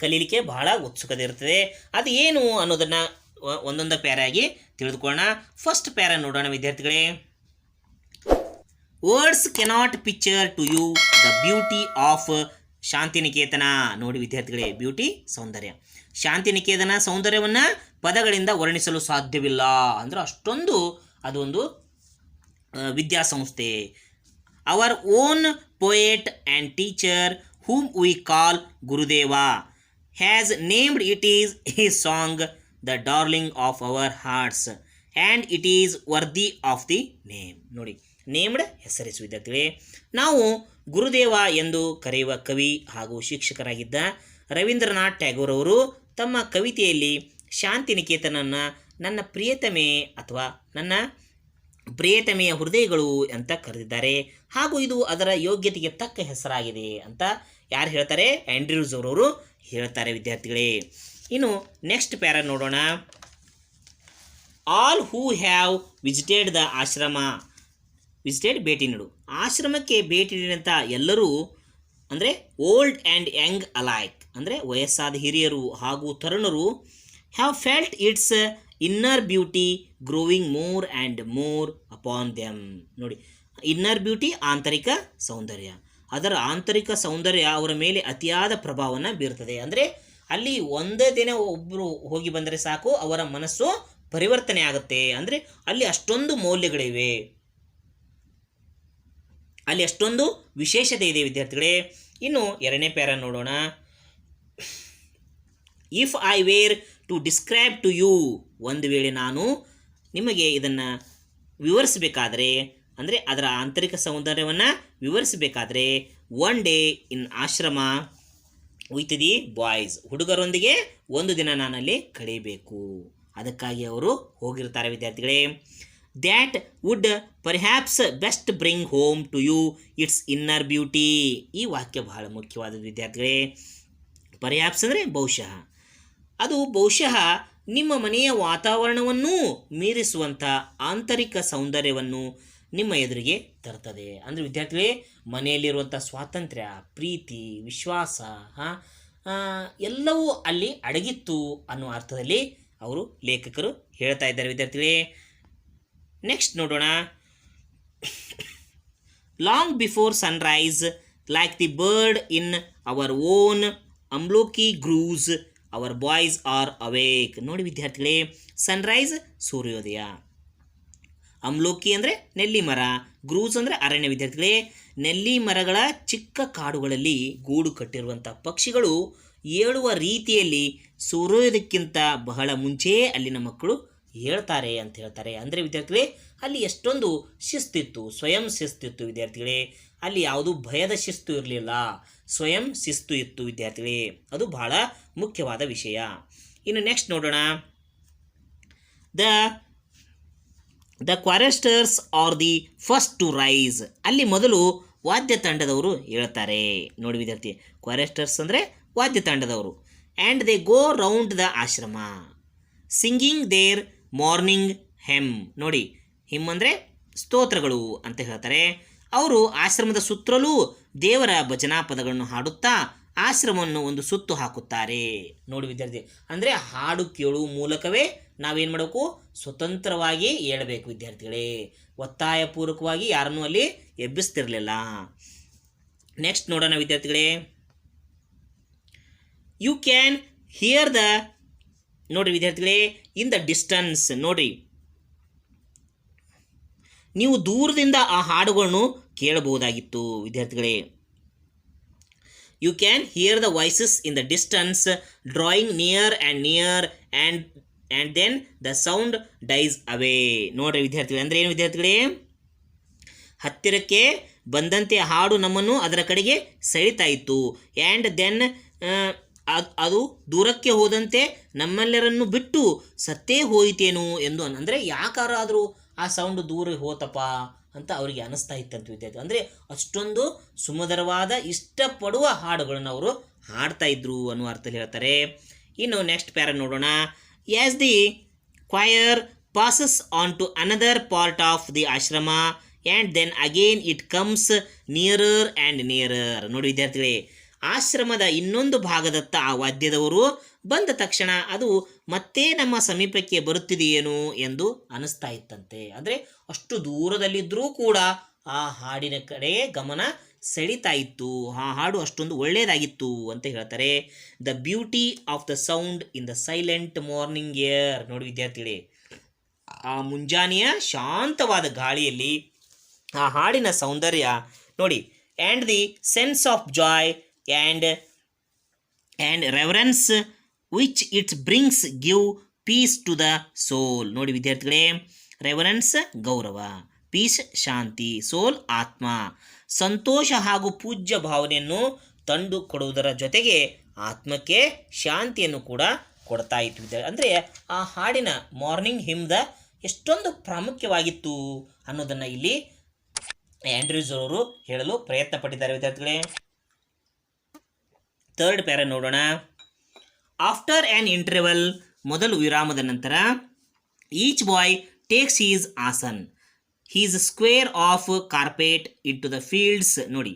ಕಲೀಲಿಕ್ಕೆ ಬಹಳ ಉತ್ಸುಕತೆ ಇರ್ತದೆ. ಅದು ಏನು ಅನ್ನೋದನ್ನು ಒಂದೊಂದು ಪ್ಯಾರಾಗಿ ತಿಳಿದುಕೊಳ್ಳೋಣ. ಫಸ್ಟ್ ಪ್ಯಾರಾ ನೋಡೋಣ ವಿದ್ಯಾರ್ಥಿಗಳೇ. Words cannot picture to you the beauty of Shantiniketan. ನೋಡಿ ವಿದ್ಯಾರ್ಥಿಗಳೇ, ಬ್ಯೂಟಿ ಸೌಂದರ್ಯ. ಶಾಂತಿನಿಕೇತನ ಸೌಂದರ್ಯವನ್ನು ಪದಗಳಿಂದ ವರ್ಣಿಸಲು ಸಾಧ್ಯವಿಲ್ಲ. ಅಂದರೆ ಅಷ್ಟೊಂದು ಅದೊಂದು ವಿದ್ಯಾಸಂಸ್ಥೆ. Our own poet and teacher whom we call Gurudeva has named it is his song, the darling of our hearts, and it is worthy of the name. ನೋಡಿ, ನೇಮ್ಡ್ ಹೆಸರಿಸು ವಿದ್ಯಾರ್ಥಿಗಳೇ. ನಾವು ಗುರುದೇವ ಎಂದು ಕರೆಯುವ ಕವಿ ಹಾಗೂ ಶಿಕ್ಷಕರಾಗಿದ್ದ ರವೀಂದ್ರನಾಥ್ ಟ್ಯಾಗೋರ್ ಅವರು ತಮ್ಮ ಕವಿತೆಯಲ್ಲಿ ಶಾಂತಿನಿಕೇತನನ್ನು ನನ್ನ ಪ್ರಿಯತಮೆ ಅಥವಾ ನನ್ನ ಪ್ರಿಯತಮೆಯ ಹೃದಯಗಳು ಅಂತ ಕರೆದಿದ್ದಾರೆ. ಹಾಗೂ ಇದು ಅದರ ಯೋಗ್ಯತೆಗೆ ತಕ್ಕ ಹೆಸರಾಗಿದೆ ಅಂತ ಯಾರು ಹೇಳ್ತಾರೆ? ಆ್ಯಂಡ್ರ್ಯೂಸ್ ಅವರವರು ಹೇಳ್ತಾರೆ ವಿದ್ಯಾರ್ಥಿಗಳೇ. ಇನ್ನು ನೆಕ್ಸ್ಟ್ ಪ್ಯಾರ ನೋಡೋಣ. All who have visited the ಆಶ್ರಮ ವಿಸಿಟೆಡ್ ಭೇಟಿ ನೀಡು. ಆಶ್ರಮಕ್ಕೆ ಭೇಟಿ ನೀಡಿದಂಥ ಎಲ್ಲರೂ ಅಂದರೆ ಓಲ್ಡ್ ಆ್ಯಂಡ್ ಯಂಗ್ ಅಲೈಕ್ ಅಂದರೆ ವಯಸ್ಸಾದ ಹಿರಿಯರು ಹಾಗೂ ತರುಣರು have felt its inner beauty growing more and more upon them. ನೋಡಿ, ಇನ್ನರ್ ಬ್ಯೂಟಿ ಆಂತರಿಕ ಸೌಂದರ್ಯ, ಅದರ ಆಂತರಿಕ ಸೌಂದರ್ಯ ಅವರ ಮೇಲೆ ಅತಿಯಾದ ಪ್ರಭಾವವನ್ನು ಬೀರ್ತದೆ. ಅಂದರೆ ಅಲ್ಲಿ ಒಂದೇ ದಿನ ಒಬ್ಬರು ಹೋಗಿ ಬಂದರೆ ಸಾಕು ಅವರ ಮನಸ್ಸು ಪರಿವರ್ತನೆ ಆಗುತ್ತೆ. ಅಂದರೆ ಅಲ್ಲಿ ಅಷ್ಟೊಂದು ಮೌಲ್ಯಗಳಿವೆ, ಅಲ್ಲಿ ಅಷ್ಟೊಂದು ವಿಶೇಷತೆ ಇದೆ ವಿದ್ಯಾರ್ಥಿಗಳೇ. ಇನ್ನು ಎರಡನೇ ಪ್ಯಾರ ನೋಡೋಣ. If I were to describe to you, ಒಂದು ವೇಳೆ ನಾನು ನಿಮಗೆ ಇದನ್ನು ವಿವರಿಸಬೇಕಾದ್ರೆ ಅಂದರೆ ಅದರ ಆಂತರಿಕ ಸೌಂದರ್ಯವನ್ನು ವಿವರಿಸಬೇಕಾದ್ರೆ, ಒನ್ ಡೇ ಇನ್ ಆಶ್ರಮ ವಿತ್ ದಿ ಬಾಯ್ಸ್, ಹುಡುಗರೊಂದಿಗೆ ಒಂದು ದಿನ ನಾನಲ್ಲಿ ಕಳೆಯಬೇಕು, ಅದಕ್ಕಾಗಿ ಅವರು ಹೋಗಿರ್ತಾರೆ ವಿದ್ಯಾರ್ಥಿಗಳೇ. That would perhaps best bring home to you its inner beauty. ಈ ವಾಕ್ಯ ಬಹಳ ಮುಖ್ಯವಾದ ವಿದ್ಯಾರ್ಥಿಗಳೇ. ಪರ್ಹ್ಯಾಪ್ಸ್ ಅಂದರೆ ಬಹುಶಃ, ಅದು ಬಹುಶಃ ನಿಮ್ಮ ಮನೆಯ ವಾತಾವರಣವನ್ನೂ ಮೀರಿಸುವಂಥ ಆಂತರಿಕ ಸೌಂದರ್ಯವನ್ನು ನಿಮ್ಮ ಎದುರಿಗೆ ತರ್ತದೆ. ಅಂದರೆ ವಿದ್ಯಾರ್ಥಿಗಳೇ, ಮನೆಯಲ್ಲಿರುವಂಥ ಸ್ವಾತಂತ್ರ್ಯ, ಪ್ರೀತಿ, ವಿಶ್ವಾಸ ಎಲ್ಲವೂ ಅಲ್ಲಿ ಅಡಗಿತ್ತು ಅನ್ನುವ ಅರ್ಥದಲ್ಲಿ ಅವರು ಲೇಖಕರು ಹೇಳ್ತಾ ಇದ್ದಾರೆ ವಿದ್ಯಾರ್ಥಿಗಳೇ. ನೆಕ್ಸ್ಟ್ ನೋಡೋಣ. Long before sunrise like the bird in our own amlaki groves our boys are awake. ನೋಡಿ ವಿದ್ಯಾರ್ಥಿಗಳೇ, ಸನ್ರೈಸ್ ಸೂರ್ಯೋದಯ, ಅಮ್ಲೋಕಿ ಅಂದರೆ ನೆಲ್ಲಿ ಮರ, ಗ್ರೂವ್ಸ್ ಅಂದರೆ ಅರಣ್ಯ ವಿದ್ಯಾರ್ಥಿಗಳೇ. ನೆಲ್ಲಿ ಮರಗಳ ಚಿಕ್ಕ ಕಾಡುಗಳಲ್ಲಿ ಗೂಡು ಕಟ್ಟಿರುವಂಥ ಪಕ್ಷಿಗಳು ಏಳುವ ರೀತಿಯಲ್ಲಿ ಸೂರ್ಯೋದಯಕ್ಕಿಂತ ಬಹಳ ಮುಂಚೆಯೇ ಅಲ್ಲಿನ ಮಕ್ಕಳು ಹೇಳ್ತಾರೆ ಅಂತ ಹೇಳ್ತಾರೆ. ಅಂದರೆ ವಿದ್ಯಾರ್ಥಿಗಳೇ, ಅಲ್ಲಿ ಎಷ್ಟೊಂದು ಶಿಸ್ತಿತ್ತು, ಸ್ವಯಂ ಶಿಸ್ತಿತ್ತು ವಿದ್ಯಾರ್ಥಿಗಳೇ. ಅಲ್ಲಿ ಯಾವುದೂ ಭಯದ ಶಿಸ್ತು ಇರಲಿಲ್ಲ, ಸ್ವಯಂ ಶಿಸ್ತು ಇತ್ತು ವಿದ್ಯಾರ್ಥಿಗಳೇ. ಅದು ಬಹಳ ಮುಖ್ಯವಾದ ವಿಷಯ. ಇನ್ನು ನೆಕ್ಸ್ಟ್ ನೋಡೋಣ. The choristers are the first to rise. ಅಲ್ಲಿ ಮೊದಲು ವಾದ್ಯ ತಂಡದವರು ಹೇಳ್ತಾರೆ. ನೋಡಿ ವಿದ್ಯಾರ್ಥಿ, ಕ್ವಾರೆಸ್ಟರ್ಸ್ ಅಂದರೆ ವಾದ್ಯ ತಂಡದವರು. And they go round the ashram singing there morning him. ನೋಡಿ, ಹಿಮ್ ಅಂದರೆ ಸ್ತೋತ್ರಗಳು ಅಂತ ಹೇಳ್ತಾರೆ. ಅವರು ಆಶ್ರಮದ ಸುತ್ತಲೂ ದೇವರ ಭಜನಾ ಪದಗಳನ್ನು ಹಾಡುತ್ತಾ ಆಶ್ರಮವನ್ನು ಒಂದು ಸುತ್ತು ಹಾಕುತ್ತಾರೆ. ನೋಡಿ ವಿದ್ಯಾರ್ಥಿ, ಅಂದರೆ ಹಾಡು ಕೇಳುವ ಮೂಲಕವೇ ನಾವೇನು ಮಾಡಬೇಕು? ಸ್ವತಂತ್ರವಾಗಿ ಹೇಳಬೇಕು ವಿದ್ಯಾರ್ಥಿಗಳೇ. ಒತ್ತಾಯಪೂರ್ವಕವಾಗಿ ಯಾರನ್ನೂ ಅಲ್ಲಿ ಎಬ್ಬಿಸ್ತಿರಲಿಲ್ಲ. ನೆಕ್ಸ್ಟ್ ನೋಡೋಣ ವಿದ್ಯಾರ್ಥಿಗಳೇ. ಯು ಕ್ಯಾನ್ ಹಿಯರ್ ದ, ನೋಡಿರಿ ವಿದ್ಯಾರ್ಥಿಗಳೇ, ಇನ್ ದ ಡಿಸ್ಟನ್ಸ್. ನೋಡಿರಿ, ನೀವು ದೂರದಿಂದ ಆ ಹಾಡುಗಳನ್ನು ಕೇಳಬಹುದಾಗಿತ್ತು ವಿದ್ಯಾರ್ಥಿಗಳೇ. You can hear the voices in the distance drawing near and then the sound dies away. ನೋಡ್ರಿ ವಿದ್ಯಾರ್ಥಿಗಳೇ, ಅಂದರೆ ಏನು ವಿದ್ಯಾರ್ಥಿಗಳೇ? ಹತ್ತಿರಕ್ಕೆ ಬಂದಂತೆ ಹಾಡು ನಮ್ಮನ್ನು ಅದರ ಕಡೆಗೆ ಸೆಳಿತಾ ಇತ್ತು. ಆ್ಯಂಡ್ ದೆನ್ ಅದು ದೂರಕ್ಕೆ ಹೋದಂತೆ ನಮ್ಮೆಲ್ಲರನ್ನು ಬಿಟ್ಟು ಸತ್ತೇ ಹೋಯಿತೇನು ಎಂದು, ಅಂದರೆ ಯಾಕಾರಾದರೂ ಆ ಸೌಂಡ್ ದೂರ ಹೋತಪ್ಪ ಅಂತ ಅವರಿಗೆ ಅನಿಸ್ತಾ ಇತ್ತಂತ ವಿದ್ಯಾರ್ಥಿ. ಅಂದರೆ ಅಷ್ಟೊಂದು ಸುಮಧುರವಾದ ಇಷ್ಟಪಡುವ ಹಾಡುಗಳನ್ನು ಅವರು ಹಾಡ್ತಾ ಇದ್ರು ಅನ್ನುವ ಅರ್ಥದಲ್ಲಿ ಹೇಳ್ತಾರೆ. ಇನ್ನು ನೆಕ್ಸ್ಟ್ ಪ್ಯಾರ ನೋಡೋಣ. As the choir passes on to another part of the ashram and then again it comes nearer and nearer. ನೋಡಿ ವಿದ್ಯಾರ್ಥಿಗಳೇ, ಆಶ್ರಮದ ಇನ್ನೊಂದು ಭಾಗದತ್ತ ಆ ವಾದ್ಯದವರು ಬಂದ ತಕ್ಷಣ ಅದು ಮತ್ತೆ ನಮ್ಮ ಸಮೀಪಕ್ಕೆ ಬರುತ್ತಿದೆಯೇನು ಎಂದು ಅನಿಸ್ತಾ ಇತ್ತಂತೆ. ಅಂದರೆ ಅಷ್ಟು ದೂರದಲ್ಲಿದ್ದರೂ ಕೂಡ ಆ ಹಾಡಿನ ಕಡೆ ಗಮನ ಸೆಳೀತಾ ಇತ್ತು, ಆ ಹಾಡು ಅಷ್ಟೊಂದು ಒಳ್ಳೆಯದಾಗಿತ್ತು ಅಂತ ಹೇಳ್ತಾರೆ. The beauty of the sound in the silent morning air. ನೋಡಿ ವಿದ್ಯಾರ್ಥಿಗಳೇ, ಆ ಮುಂಜಾನೆಯ ಶಾಂತವಾದ ಗಾಳಿಯಲ್ಲಿ ಆ ಹಾಡಿನ ಸೌಂದರ್ಯ ನೋಡಿ. And the sense of joy and reverence which it brings give peace to the soul. ನೋಡಿ ವಿದ್ಯಾರ್ಥಿಗಳೇ, ರೆವರೆನ್ಸ್ ಗೌರವ, ಪೀಸ್ ಶಾಂತಿ, ಸೋಲ್ ಆತ್ಮ, ಸಂತೋಷ ಹಾಗೂ ಪೂಜ್ಯ ಭಾವನೆಯನ್ನು ತಂದು ಕೊಡುವುದರ ಜೊತೆಗೆ ಆತ್ಮಕ್ಕೆ ಶಾಂತಿಯನ್ನು ಕೂಡ ಕೊಡ್ತಾ ಇತ್ತು ವಿದ್ಯಾರ್ಥಿ. ಅಂದರೆ ಆ ಹಾಡಿನ ಮಾರ್ನಿಂಗ್ ಹಿಮ್ದ ಎಷ್ಟೊಂದು ಪ್ರಾಮುಖ್ಯವಾಗಿತ್ತು ಅನ್ನೋದನ್ನು ಇಲ್ಲಿ ಆಂಡ್ರ್ಯೂಸ್ ಅವರು ಹೇಳಲು ಪ್ರಯತ್ನ ಪಟ್ಟಿದ್ದಾರೆ ವಿದ್ಯಾರ್ಥಿಗಳೇ. ಥರ್ಡ್ ಪ್ಯಾರ ನೋಡೋಣ. ಆಫ್ಟರ್ ಆ್ಯನ್ ಇಂಟರ್ವಲ್, ಮೊದಲು ವಿರಾಮದ ನಂತರ, each boy takes his asan, his square of carpet in to the fields. ನೋಡಿ,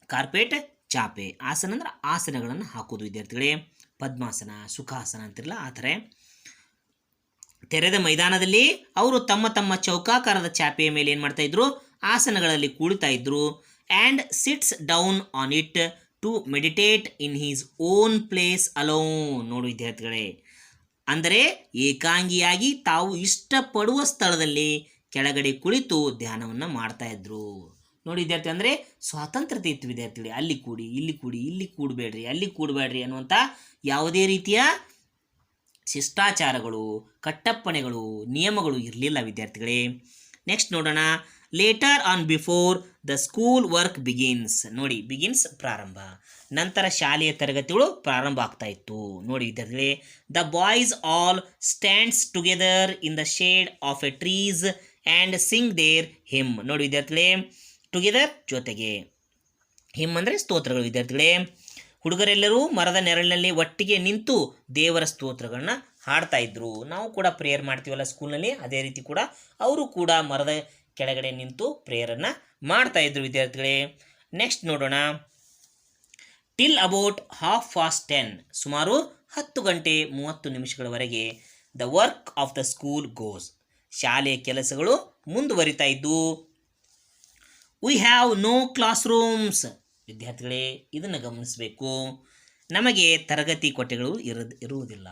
ಕಾರ್ಪೆಟ್ ಚಾಪೆ, ಆಸನ ಅಂದ್ರೆ ಆಸನಗಳನ್ನು ಹಾಕೋದು ವಿದ್ಯಾರ್ಥಿಗಳೇ. ಪದ್ಮಾಸನ, ಸುಖಾಸನ ಅಂತಿರಲ್ಲ ಆ ಥರ. ತೆರೆದ ಮೈದಾನದಲ್ಲಿ ಅವರು ತಮ್ಮ ತಮ್ಮ ಚೌಕಾಕಾರದ ಚಾಪೆಯ ಮೇಲೆ ಏನು ಮಾಡ್ತಾ ಇದ್ರು, ಆಸನಗಳಲ್ಲಿ ಕುಳಿತಾ ಇದ್ರು. And sits down on it to meditate in his own place alone. ನೋಡು ವಿದ್ಯಾರ್ಥಿಗಳೇ, ಅಂದರೆ ಏಕಾಂಗಿಯಾಗಿ ತಾವು ಇಷ್ಟಪಡುವ ಸ್ಥಳದಲ್ಲಿ ಕೆಳಗಡೆ ಕುಳಿತು ಧ್ಯಾನವನ್ನು ಮಾಡ್ತಾ ಇದ್ರು. ನೋಡಿ ವಿದ್ಯಾರ್ಥಿ, ಅಂದರೆ ಸ್ವಾತಂತ್ರ್ಯತೆ ಇತ್ತು ವಿದ್ಯಾರ್ಥಿಗಳೇ. ಅಲ್ಲಿ ಕೂಡಿ, ಇಲ್ಲಿ ಕೂಡಿ, ಇಲ್ಲಿ ಕೂಡಬೇಡ್ರಿ, ಅಲ್ಲಿ ಕೂಡಬೇಡ್ರಿ ಅನ್ನುವಂಥ ಯಾವುದೇ ರೀತಿಯ ಶಿಷ್ಟಾಚಾರಗಳು, ಕಟ್ಟಪ್ಪಣೆಗಳು, ನಿಯಮಗಳು ಇರಲಿಲ್ಲ ವಿದ್ಯಾರ್ಥಿಗಳೇ. ನೆಕ್ಸ್ಟ್ ನೋಡೋಣ. Later on before the school work begins. ನೋಡಿ, ಬಿಗಿನ್ಸ್ ಪ್ರಾರಂಭ, ನಂತರ ಶಾಲೆಯ ತರಗತಿಗಳು ಪ್ರಾರಂಭ ಆಗ್ತಾ ಇತ್ತು. ನೋಡಿ ವಿದ್ಯಾರ್ಥಿಗಳೇ, the boys all stands together in the shade of a trees and sing their hymn. ನೋಡಿ ವಿದ್ಯಾರ್ಥಿಗಳೇ, ಟುಗೆದರ್ ಜೊತೆಗೆ, ಹಿಮ್ ಅಂದರೆ ಸ್ತೋತ್ರಗಳು ವಿದ್ಯಾರ್ಥಿಗಳೇ. ಹುಡುಗರೆಲ್ಲರೂ ಮರದ ನೆರಳಿನಲ್ಲಿ ಒಟ್ಟಿಗೆ ನಿಂತು ದೇವರ ಸ್ತೋತ್ರಗಳನ್ನ ಹಾಡ್ತಾ ಇದ್ರು. ನಾವು ಕೂಡ ಪ್ರೇಯರ್ ಮಾಡ್ತೀವಲ್ಲ ಸ್ಕೂಲ್ನಲ್ಲಿ, ಅದೇ ರೀತಿ ಕೂಡ ಅವರು ಕೂಡ ಮರದ ಕೆಳಗಡೆ ನಿಂತು ಪ್ರೇಯರನ್ನು ಮಾಡ್ತಾ ಇದ್ರು ವಿದ್ಯಾರ್ಥಿಗಳೇ. ನೆಕ್ಸ್ಟ್ ನೋಡೋಣ. ಟಿಲ್ ಅಬೌಟ್ 10:30, ಸುಮಾರು 10:30 the work of the school goes, ಶಾಲೆಯ ಕೆಲಸಗಳು ಮುಂದುವರಿತಾ ಇದ್ದು. We have no class rooms. ವಿದ್ಯಾರ್ಥಿಗಳೇ, ಇದನ್ನು ಗಮನಿಸಬೇಕು. ನಮಗೆ ತರಗತಿ ಕೊಠಡಿಗಳು ಇರುವುದಿಲ್ಲ.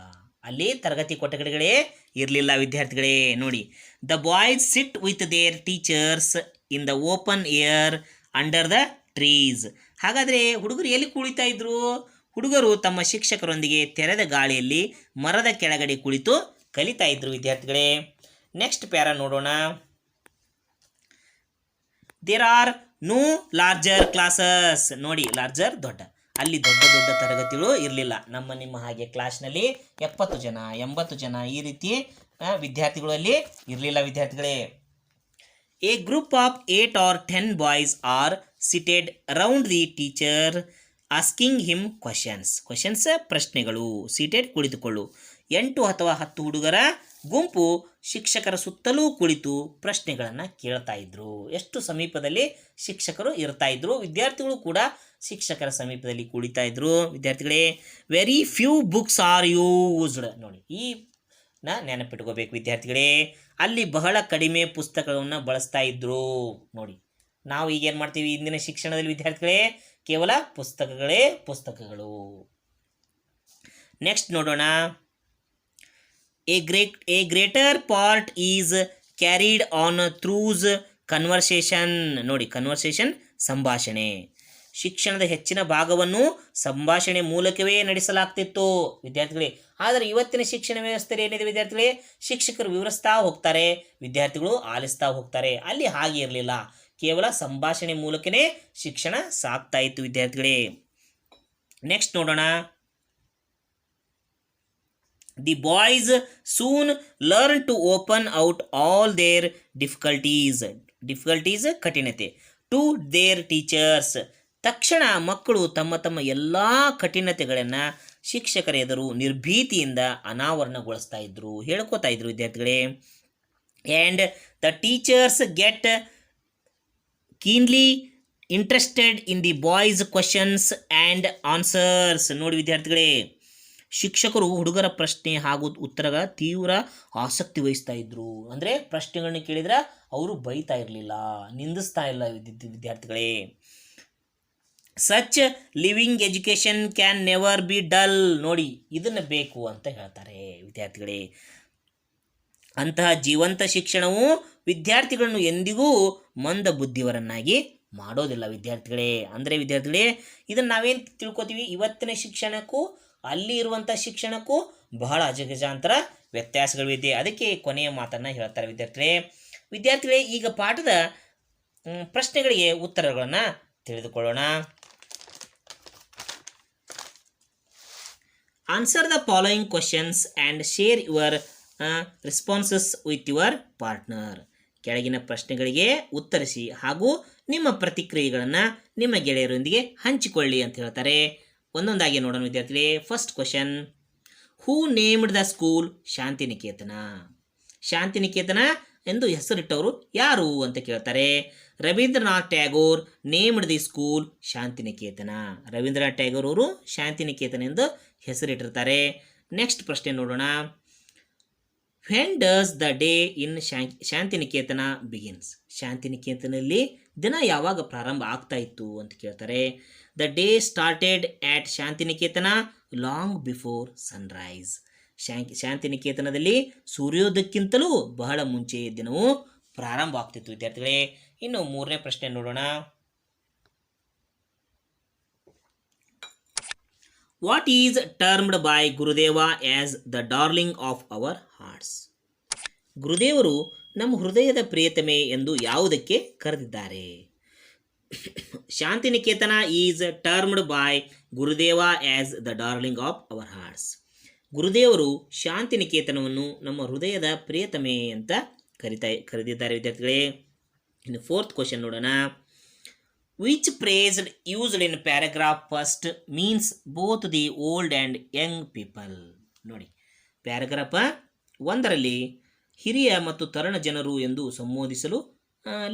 ಅಲ್ಲಿ ತರಗತಿ ಕೊಠಡಿಗಳೇ ಇರಲಿಲ್ಲ ವಿದ್ಯಾರ್ಥಿಗಳೇ. ನೋಡಿ, the boys sit with their teachers in the open air under the trees. ಹಾಗಾದರೆ ಹುಡುಗರು ಎಲ್ಲಿ ಕುಳಿತಾ ಇದ್ರು? ಹುಡುಗರು ತಮ್ಮ ಶಿಕ್ಷಕರೊಂದಿಗೆ ತೆರೆದ ಗಾಳಿಯಲ್ಲಿ ಮರದ ಕೆಳಗಡೆ ಕುಳಿತು ಕಲಿತಾ ಇದ್ರು ವಿದ್ಯಾರ್ಥಿಗಳೇ. ನೆಕ್ಸ್ಟ್ ಪ್ಯಾರ ನೋಡೋಣ. There are no larger classes. ನೋಡಿ, ಲಾರ್ಜರ್ ದೊಡ್ಡ, ಅಲ್ಲಿ ದೊಡ್ಡ ದೊಡ್ಡ ತರಗತಿಗಳು ಇರಲಿಲ್ಲ. ನಿಮ್ಮ ಹಾಗೆ ಕ್ಲಾಸ್ನಲ್ಲಿ 70 ಜನ 80 ಜನ ಈ ರೀತಿ ವಿದ್ಯಾರ್ಥಿಗಳು ಅಲ್ಲಿ ಇರಲಿಲ್ಲ ವಿದ್ಯಾರ್ಥಿಗಳೇ. A group of 8 or 10 boys are seated around the teacher asking him questions ಪ್ರಶ್ನೆಗಳು. ಸೀಟೆಡ್ ಕುಳಿತುಕೊಳ್ಳು. 8 ಅಥವಾ 10 ಹುಡುಗರ ಗುಂಪು ಶಿಕ್ಷಕರ ಸುತ್ತಲೂ ಕುಳಿತು ಪ್ರಶ್ನೆಗಳನ್ನು ಕೇಳ್ತಾ ಇದ್ರು. ಎಷ್ಟು ಸಮೀಪದಲ್ಲಿ ಶಿಕ್ಷಕರು ಇರ್ತಾ ಇದ್ರು, ವಿದ್ಯಾರ್ಥಿಗಳು ಕೂಡ ಶಿಕ್ಷಕರ ಸಮೀಪದಲ್ಲಿ ಕುಳಿತಾ ಇದ್ರು ವಿದ್ಯಾರ್ಥಿಗಳೇ. Very few books are used. ನೋಡಿ, ಈ ನೆನಪಿಟ್ಕೋಬೇಕು ವಿದ್ಯಾರ್ಥಿಗಳೇ. ಅಲ್ಲಿ ಬಹಳ ಕಡಿಮೆ ಪುಸ್ತಕಗಳನ್ನು ಬಳಸ್ತಾ ಇದ್ರು. ನೋಡಿ, ನಾವು ಈಗೇನು ಮಾಡ್ತೀವಿ ಇಂದಿನ ಶಿಕ್ಷಣದಲ್ಲಿ ವಿದ್ಯಾರ್ಥಿಗಳೇ, ಕೇವಲ ಪುಸ್ತಕಗಳು. ನೆಕ್ಸ್ಟ್ ನೋಡೋಣ. A greater part is carried on through conversation. ನೋಡಿ, ಕನ್ವರ್ಸೇಷನ್ ಸಂಭಾಷಣೆ. ಶಿಕ್ಷಣದ ಹೆಚ್ಚಿನ ಭಾಗವನ್ನು ಸಂಭಾಷಣೆ ಮೂಲಕವೇ ನಡೆಸಲಾಗ್ತಿತ್ತು ವಿದ್ಯಾರ್ಥಿಗಳೇ. ಆದರೆ ಇವತ್ತಿನ ಶಿಕ್ಷಣ ವ್ಯವಸ್ಥೆ ಏನಿದೆ ವಿದ್ಯಾರ್ಥಿಗಳೇ, ಶಿಕ್ಷಕರು ವಿವರಿಸ್ತಾ ಹೋಗ್ತಾರೆ, ವಿದ್ಯಾರ್ಥಿಗಳು ಆಲಿಸ್ತಾ ಹೋಗ್ತಾರೆ. ಅಲ್ಲಿ ಹಾಗೆ ಇರಲಿಲ್ಲ, ಕೇವಲ ಸಂಭಾಷಣೆ ಮೂಲಕನೇ ಶಿಕ್ಷಣ ಸಾಗ್ತಾ ಇತ್ತು ವಿದ್ಯಾರ್ಥಿಗಳೇ. ನೆಕ್ಸ್ಟ್ ನೋಡೋಣ. The boys soon learn to open out all their difficulties ಕಠಿಣತೆ ಟು ದೇರ್ ಟೀಚರ್ಸ್. ತಕ್ಷಣ ಮಕ್ಕಳು ತಮ್ಮ ತಮ್ಮ ಎಲ್ಲ ಕಠಿಣತೆಗಳನ್ನು ಶಿಕ್ಷಕರ ಎದುರು ನಿರ್ಭೀತಿಯಿಂದ ಅನಾವರಣಗೊಳಿಸ್ತಾ ಇದ್ರು, ಹೇಳ್ಕೊತಾ ಇದ್ರು ವಿದ್ಯಾರ್ಥಿಗಳೇ. And the teachers get keenly interested in the boys questions and answers. ನೋಡಿ ವಿದ್ಯಾರ್ಥಿಗಳೇ, ಶಿಕ್ಷಕರು ಹುಡುಗರ ಪ್ರಶ್ನೆ ಹಾಗೂ ಉತ್ತರಗಳ ತೀವ್ರ ಆಸಕ್ತಿ ವಹಿಸ್ತಾ ಇದ್ರು. ಅಂದರೆ ಪ್ರಶ್ನೆಗಳನ್ನ ಕೇಳಿದ್ರೆ ಅವರು ಬೈತಾ ಇರಲಿಲ್ಲ, ನಿಂದಿಸ್ತಾ ಇಲ್ಲ ವಿದ್ಯಾರ್ಥಿಗಳೇ. Such living education can never be dull. ನೋಡಿ, ಇದನ್ನು ಬೇಕು ಅಂತ ಹೇಳ್ತಾರೆ ವಿದ್ಯಾರ್ಥಿಗಳೇ. ಅಂತಹ ಜೀವಂತ ಶಿಕ್ಷಣವು ವಿದ್ಯಾರ್ಥಿಗಳನ್ನು ಎಂದಿಗೂ ಮಂದ ಬುದ್ಧಿವರನ್ನಾಗಿ ಮಾಡೋದಿಲ್ಲ ವಿದ್ಯಾರ್ಥಿಗಳೇ. ಅಂದರೆ ವಿದ್ಯಾರ್ಥಿಗಳೇ, ಇದನ್ನು ನಾವೇನು ತಿಳ್ಕೊತೀವಿ, ಇವತ್ತಿನ ಶಿಕ್ಷಣಕ್ಕೂ ಅಲ್ಲಿ ಇರುವಂಥ ಶಿಕ್ಷಣಕ್ಕೂ ಬಹಳ ಅಜಗಜಾಂತರ ವ್ಯತ್ಯಾಸಗಳಿದೆ. ಅದಕ್ಕೆ ಕೊನೆಯ ಮಾತನ್ನು ಹೇಳ್ತಾರೆ ವಿದ್ಯಾರ್ಥಿಗಳೇ. ಈಗ ಪಾಠದ ಪ್ರಶ್ನೆಗಳಿಗೆ ಉತ್ತರಗಳನ್ನು ತಿಳಿದುಕೊಳ್ಳೋಣ. Answer the following questions and share your responses with your partner. ಕೆಳಗಿನ ಪ್ರಶ್ನೆಗಳಿಗೆ ಉತ್ತರಿಸಿ ಹಾಗೂ ನಿಮ್ಮ ಪ್ರತಿಕ್ರಿಯೆಗಳನ್ನು ನಿಮ್ಮ ಗೆಳೆಯರೊಂದಿಗೆ ಹಂಚಿಕೊಳ್ಳಿ ಅಂತ ಹೇಳ್ತಾರೆ. ಒಂದೊಂದಾಗಿ ನೋಡೋಣ ವಿದ್ಯಾರ್ಥಿಗಳೇ. First question, who named the school Shantiniketan? Shantiniketan ಎಂದು ಹೆಸರಿಟ್ಟವರು ಯಾರು ಅಂತ ಕೇಳ್ತಾರೆ. Rabindranath Tagore named the school Shantiniketan. Rabindranath Tagore ಅವರು ಶಾಂತಿನಿಕೇತನ ಎಂದು ಹೆಸರಿಟ್ಟಿರ್ತಾರೆ. ನೆಕ್ಸ್ಟ್ ಪ್ರಶ್ನೆ ನೋಡೋಣ. When does the day in Shantiniketan begins? ಶಾಂತಿನಿಕೇತನಲ್ಲಿ ದಿನ ಯಾವಾಗ ಪ್ರಾರಂಭ ಆಗ್ತಾ ಇತ್ತು ಅಂತ ಕೇಳ್ತಾರೆ. The day started at Shantiniketan long before sunrise. ಶಾಂತಿನಿಕೇತನದಲ್ಲಿ ಸೂರ್ಯೋದಯಕ್ಕಿಂತಲೂ ಬಹಳ ಮುಂಚೆ ದಿನವು ಪ್ರಾರಂಭ ಆಗ್ತಿತ್ತು ವಿದ್ಯಾರ್ಥಿಗಳೇ. ಇನ್ನು ಮೂರನೇ ಪ್ರಶ್ನೆ ನೋಡೋಣ. What is termed by Gurudev as the darling of our hearts? ಗುರುದೇವರು ನಮ್ಮ ಹೃದಯದ ಪ್ರಿಯತಮೆ ಎಂದು ಯಾವುದಕ್ಕೆ ಕರೆದಿದ್ದಾರೆ? Shantiniketan is termed by Gurudev as the darling of our hearts. ಗುರುದೇವರು ಶಾಂತಿನಿಕೇತನವನ್ನು ನಮ್ಮ ಹೃದಯದ ಪ್ರಿಯತಮೆ ಅಂತ ಕರೆದಿದ್ದಾರೆ ವಿದ್ಯಾರ್ಥಿಗಳೇ. ಇನ್ನು ಫೋರ್ತ್ ಕ್ವಶನ್ ನೋಡೋಣ. Which phrase used in paragraph first means both the old and young people? ನೋಡಿ, ಪ್ಯಾರಾಗ್ರಾಫ್ 1ರಲ್ಲಿ ಹಿರಿಯ ಮತ್ತು ತರುಣ ಜನರು ಎಂದು ಸಂಬೋಧಿಸಲು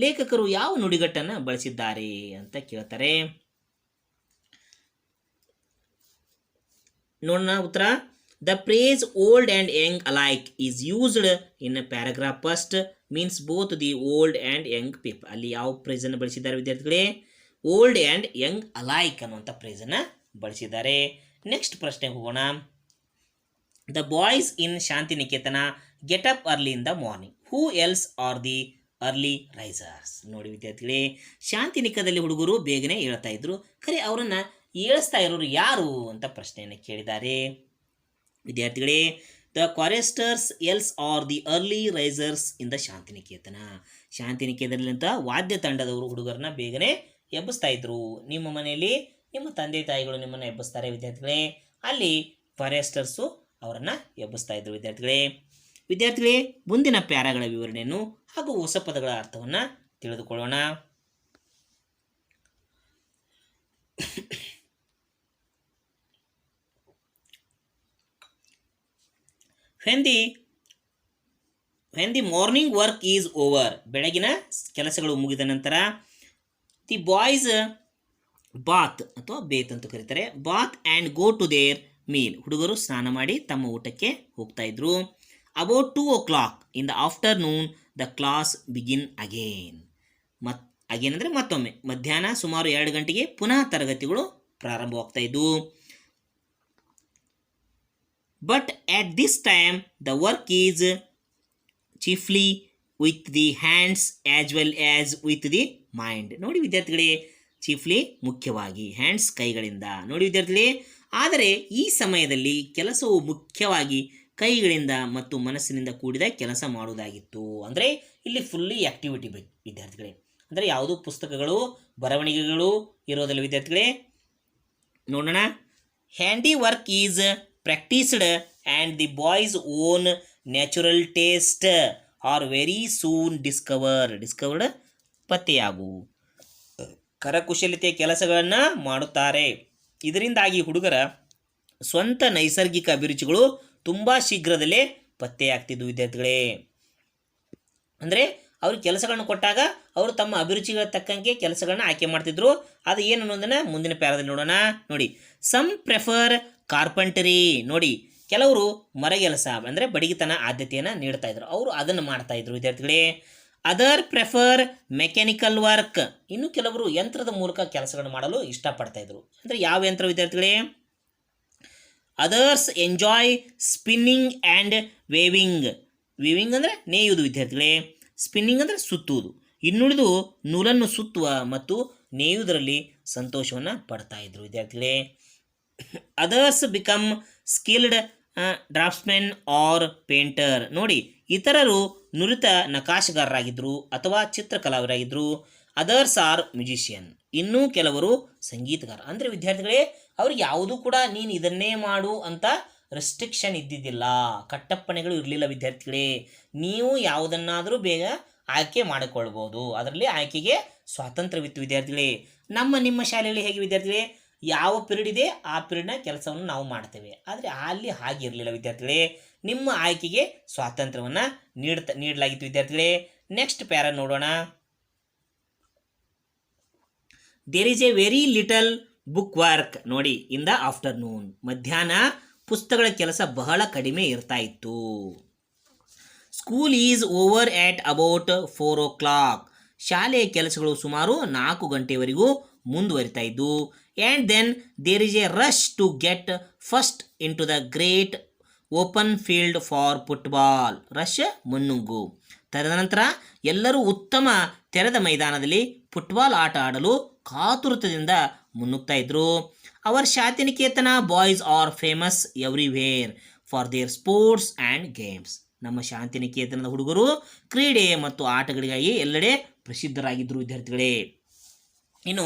ಲೇಖಕರು ಯಾವ ನುಡಿಗಟ್ಟನ್ನು ಬಳಸಿದ್ದಾರೆ ಅಂತ ಕೇಳ್ತಾರೆ. ನೋಡೋಣ ಉತ್ತರ. The phrase old and young alike is used in paragraph first means both the old and young people. ಅಲ್ಲಿ ಯಾವ ಪ್ರೇಸನ್ನು ಬಳಸಿದ್ದಾರೆ ವಿದ್ಯಾರ್ಥಿಗಳೇ? ಓಲ್ಡ್ ಆ್ಯಂಡ್ ಯಂಗ್ ಅಲೈಕ್ ಅನ್ನುವಂಥ ಪ್ರೇಸನ್ನು ಬಳಸಿದ್ದಾರೆ. ನೆಕ್ಸ್ಟ್ ಪ್ರಶ್ನೆಗೆ ಹೋಗೋಣ. The boys in Shantiniketan get up early in the morning. Who else are the early risers? ನೋಡಿ ವಿದ್ಯಾರ್ಥಿಗಳೇ, ಶಾಂತಿನಿಕೇತನದಲ್ಲಿ ಹುಡುಗರು ಬೇಗನೆ ಏಳ್ತಾ ಇದ್ರು, ಖರೆ ಅವರನ್ನು ಏಳಿಸ್ತಾ ಇರೋರು ಯಾರು ಅಂತ ಪ್ರಶ್ನೆಯನ್ನು ಕೇಳಿದ್ದಾರೆ ವಿದ್ಯಾರ್ಥಿಗಳೇ. The choristers else are the early risers in the Shantiniketan. ಶಾಂತಿನಿಕೇತನದಲ್ಲಿಂದ ವಾದ್ಯ ತಂಡದವರು ಹುಡುಗರನ್ನ ಬೇಗನೆ ಎಬ್ಬಿಸ್ತಾ ಇದ್ರು. ನಿಮ್ಮ ಮನೆಯಲ್ಲಿ ನಿಮ್ಮ ತಂದೆ ತಾಯಿಗಳು ನಿಮ್ಮನ್ನು ಎಬ್ಬಿಸ್ತಾರೆ ವಿದ್ಯಾರ್ಥಿಗಳೇ, ಅಲ್ಲಿ ಫಾರೆಸ್ಟರ್ಸು ಅವರನ್ನು ಎಬ್ಬಿಸ್ತಾ ಇದ್ರು ವಿದ್ಯಾರ್ಥಿಗಳೇ. ಮುಂದಿನ ಪ್ಯಾರಾಗಳ ವಿವರಣೆಯನ್ನು ಹಾಗೂ ಹೊಸ ಪದಗಳ ಅರ್ಥವನ್ನು ತಿಳಿದುಕೊಳ್ಳೋಣ. When the morning work is over, ಬೆಳಗಿನ ಕೆಲಸಗಳು ಮುಗಿದ ನಂತರ, ದಿ ಬಾಯ್ಸ್ ಬಾತ್ ಅಥವಾ ಬೇತ್ ಅಂತ ಕರೀತಾರೆ, bath and go to their meal, ಹುಡುಗರು ಸ್ನಾನ ಮಾಡಿ ತಮ್ಮ ಊಟಕ್ಕೆ ಹೋಗ್ತಾ ಇದ್ರು. About 2 o'clock in the afternoon the class begin again. Again ಅಂದರೆ ಮತ್ತೊಮ್ಮೆ, ಮಧ್ಯಾಹ್ನ ಸುಮಾರು 2 ಗಂಟೆಗೆ ಪುನಃ ತರಗತಿಗಳು ಪ್ರಾರಂಭವಾಗ್ತಾ ಇದ್ವು. But at this time the work is chiefly with the hands as well as with the mind. ನೋಡಿ ವಿದ್ಯಾರ್ಥಿಗಳೇ, ಚೀಫ್ಲಿ ಮುಖ್ಯವಾಗಿ, ಹ್ಯಾಂಡ್ಸ್ ಕೈಗಳಿಂದ. ನೋಡಿ ವಿದ್ಯಾರ್ಥಿಗಳೇ, ಆದರೆ ಈ ಸಮಯದಲ್ಲಿ ಕೆಲಸವು ಮುಖ್ಯವಾಗಿ ಕೈಗಳಿಂದ ಮತ್ತು ಮನಸ್ಸಿನಿಂದ ಕೂಡಿದ ಕೆಲಸ ಮಾಡುವುದಾಗಿತ್ತು. ಅಂದರೆ ಇಲ್ಲಿ ಫುಲ್ಲಿ ಆ್ಯಕ್ಟಿವಿಟಿ ಬೇಕು ವಿದ್ಯಾರ್ಥಿಗಳೇ, ಅಂದರೆ ಯಾವುದು ಪುಸ್ತಕಗಳು ಬರವಣಿಗೆಗಳು ಇರೋದಿಲ್ಲ ವಿದ್ಯಾರ್ಥಿಗಳೇ. ನೋಡೋಣ. Handy work is practiced and the boys own natural taste are very soon discovered ಪತ್ತೆಯಾಗು. ಕರಕುಶಲತೆಯ ಕೆಲಸಗಳನ್ನು ಮಾಡುತ್ತಾರೆ. ಇದರಿಂದಾಗಿ ಹುಡುಗರ ಸ್ವಂತ ನೈಸರ್ಗಿಕ ಅಭಿರುಚಿಗಳು ತುಂಬ ಶೀಘ್ರದಲ್ಲೇ ಪತ್ತೆಯಾಗ್ತಿದ್ವು ವಿದ್ಯಾರ್ಥಿಗಳೇ. ಅಂದರೆ ಅವ್ರಿಗೆ ಕೆಲಸಗಳನ್ನು ಕೊಟ್ಟಾಗ ಅವರು ತಮ್ಮ ಅಭಿರುಚಿಗಳ ತಕ್ಕಂಗೆ ಕೆಲಸಗಳನ್ನ ಆಯ್ಕೆ ಮಾಡ್ತಿದ್ರು. ಅದು ಏನು ಅನ್ನೋದನ್ನು ಮುಂದಿನ ಪ್ಯಾರಾದಲ್ಲಿ ನೋಡೋಣ. ನೋಡಿ, ಸಮ್ ಪ್ರೆಫರ್ ಕಾರ್ಪೆಂಟರಿ. ನೋಡಿ, ಕೆಲವರು ಮರಗೆಲಸ ಅಂದರೆ ಬಡಗಿತನ ಆದ್ಯತೆಯನ್ನು ನೀಡ್ತಾ ಇದ್ರು, ಅವರು ಅದನ್ನು ಮಾಡ್ತಾ ಇದ್ರು ವಿದ್ಯಾರ್ಥಿಗಳೇ. Other prefer mechanical work. ಇನ್ನು ಕೆಲವರು ಯಂತ್ರದ ಮೂಲಕ ಕೆಲಸಗಳನ್ನು ಮಾಡಲು ಇಷ್ಟಪಡ್ತಾ ಇದ್ರು. ಅಂದರೆ ಯಾವ ಯಂತ್ರ ವಿದ್ಯಾರ್ಥಿಗಳೇ? Others enjoy spinning and waving. Waving ಅಂದರೆ ನೇಯುವುದು ವಿದ್ಯಾರ್ಥಿಗಳೇ, ಸ್ಪಿನ್ನಿಂಗ್ ಅಂದರೆ ಸುತ್ತುವುದು. ಇನ್ನುಳಿದು ನೂಲನ್ನು ಸುತ್ತುವ ಮತ್ತು ನೇಯುವುದರಲ್ಲಿ ಸಂತೋಷವನ್ನು ಪಡ್ತಾ ಇದ್ರು ವಿದ್ಯಾರ್ಥಿಗಳೇ. Others become skilled draftsmen or painter. ನೋಡಿ, ಇತರರು ನುರಿತ ನಕಾಶಗಾರರಾಗಿದ್ದರು ಅಥವಾ ಚಿತ್ರಕಲಾವಿದರಾಗಿದ್ದರು. Others R musician. ಇನ್ನೂ ಕೆಲವರು ಸಂಗೀತಗಾರ. ಅಂದರೆ ವಿದ್ಯಾರ್ಥಿಗಳೇ, ಅವ್ರಿಗೆ ಯಾವುದೂ ಕೂಡ ನೀನು ಇದನ್ನೇ ಮಾಡು ಅಂತ ರೆಸ್ಟ್ರಿಕ್ಷನ್ ಇದ್ದಿದ್ದಿಲ್ಲ, ಕಟ್ಟಪ್ಪಣೆಗಳು ಇರಲಿಲ್ಲ ವಿದ್ಯಾರ್ಥಿಗಳೇ. ನೀವು ಯಾವುದನ್ನಾದರೂ ಬೇಗ ಆಯ್ಕೆ ಮಾಡಿಕೊಳ್ಬೋದು, ಅದರಲ್ಲಿ ಆಯ್ಕೆಗೆ ಸ್ವಾತಂತ್ರ್ಯವಿತ್ತು ವಿದ್ಯಾರ್ಥಿಗಳೇ. ನಿಮ್ಮ ಶಾಲೆಯಲ್ಲಿ ಹೇಗೆ ವಿದ್ಯಾರ್ಥಿಗಳೇ, ಯಾವ ಪಿರಿಯಡ್ ಇದೆ ಆ ಪಿರಿಯಡ್ನ ಕೆಲಸವನ್ನು ನಾವು ಮಾಡ್ತೇವೆ. ಆದರೆ ಅಲ್ಲಿ ಹಾಗೆ ಇರಲಿಲ್ಲ ವಿದ್ಯಾರ್ಥಿಗಳೇ, ನಿಮ್ಮ ಆಯ್ಕೆಗೆ ಸ್ವಾತಂತ್ರ್ಯವನ್ನು ನೀಡಲಾಗಿತ್ತು ವಿದ್ಯಾರ್ಥಿಗಳೇ. ನೆಕ್ಸ್ಟ್ ಪ್ಯಾರ ನೋಡೋಣ. There is a very little book work. ನೋಡಿ, ಇನ್ ದ ಆಫ್ಟರ್ನೂನ್. ಮಧ್ಯಾಹ್ನ ಪುಸ್ತಕಗಳ ಕೆಲಸ ಬಹಳ ಕಡಿಮೆ ಇರ್ತಾ ಇತ್ತು. School is over at about 4 o'clock. ಶಾಲೆಯ ಕೆಲಸಗಳು ಸುಮಾರು 4 ಗಂಟೆವರೆಗೂ ಮುಂದುವರಿತಾ ಇದ್ದು. And then there is a rush to get first in to the great open field for football. Rush ಮುನ್ನುಗ್ಗು. ತದನಂತರ ಎಲ್ಲರೂ ಉತ್ತಮ ತೆರೆದ ಮೈದಾನದಲ್ಲಿ ಫುಟ್ಬಾಲ್ ಆಟ ಆಡಲು ಕಾತುರತೆಯಿಂದ ಮುನ್ನುಗ್ತಾ ಇದ್ರು. Our Shantiniketan boys are famous everywhere for their sports and games. ನಮ್ಮ ಶಾಂತಿನಿಕೇತನದ ಹುಡುಗರು ಕ್ರೀಡೆ ಮತ್ತು ಆಟಗಳಿಗಾಗಿ ಎಲ್ಲೆಡೆ ಪ್ರಸಿದ್ಧರಾಗಿದ್ದರು ವಿದ್ಯಾರ್ಥಿಗಳೇ. ಇನ್ನು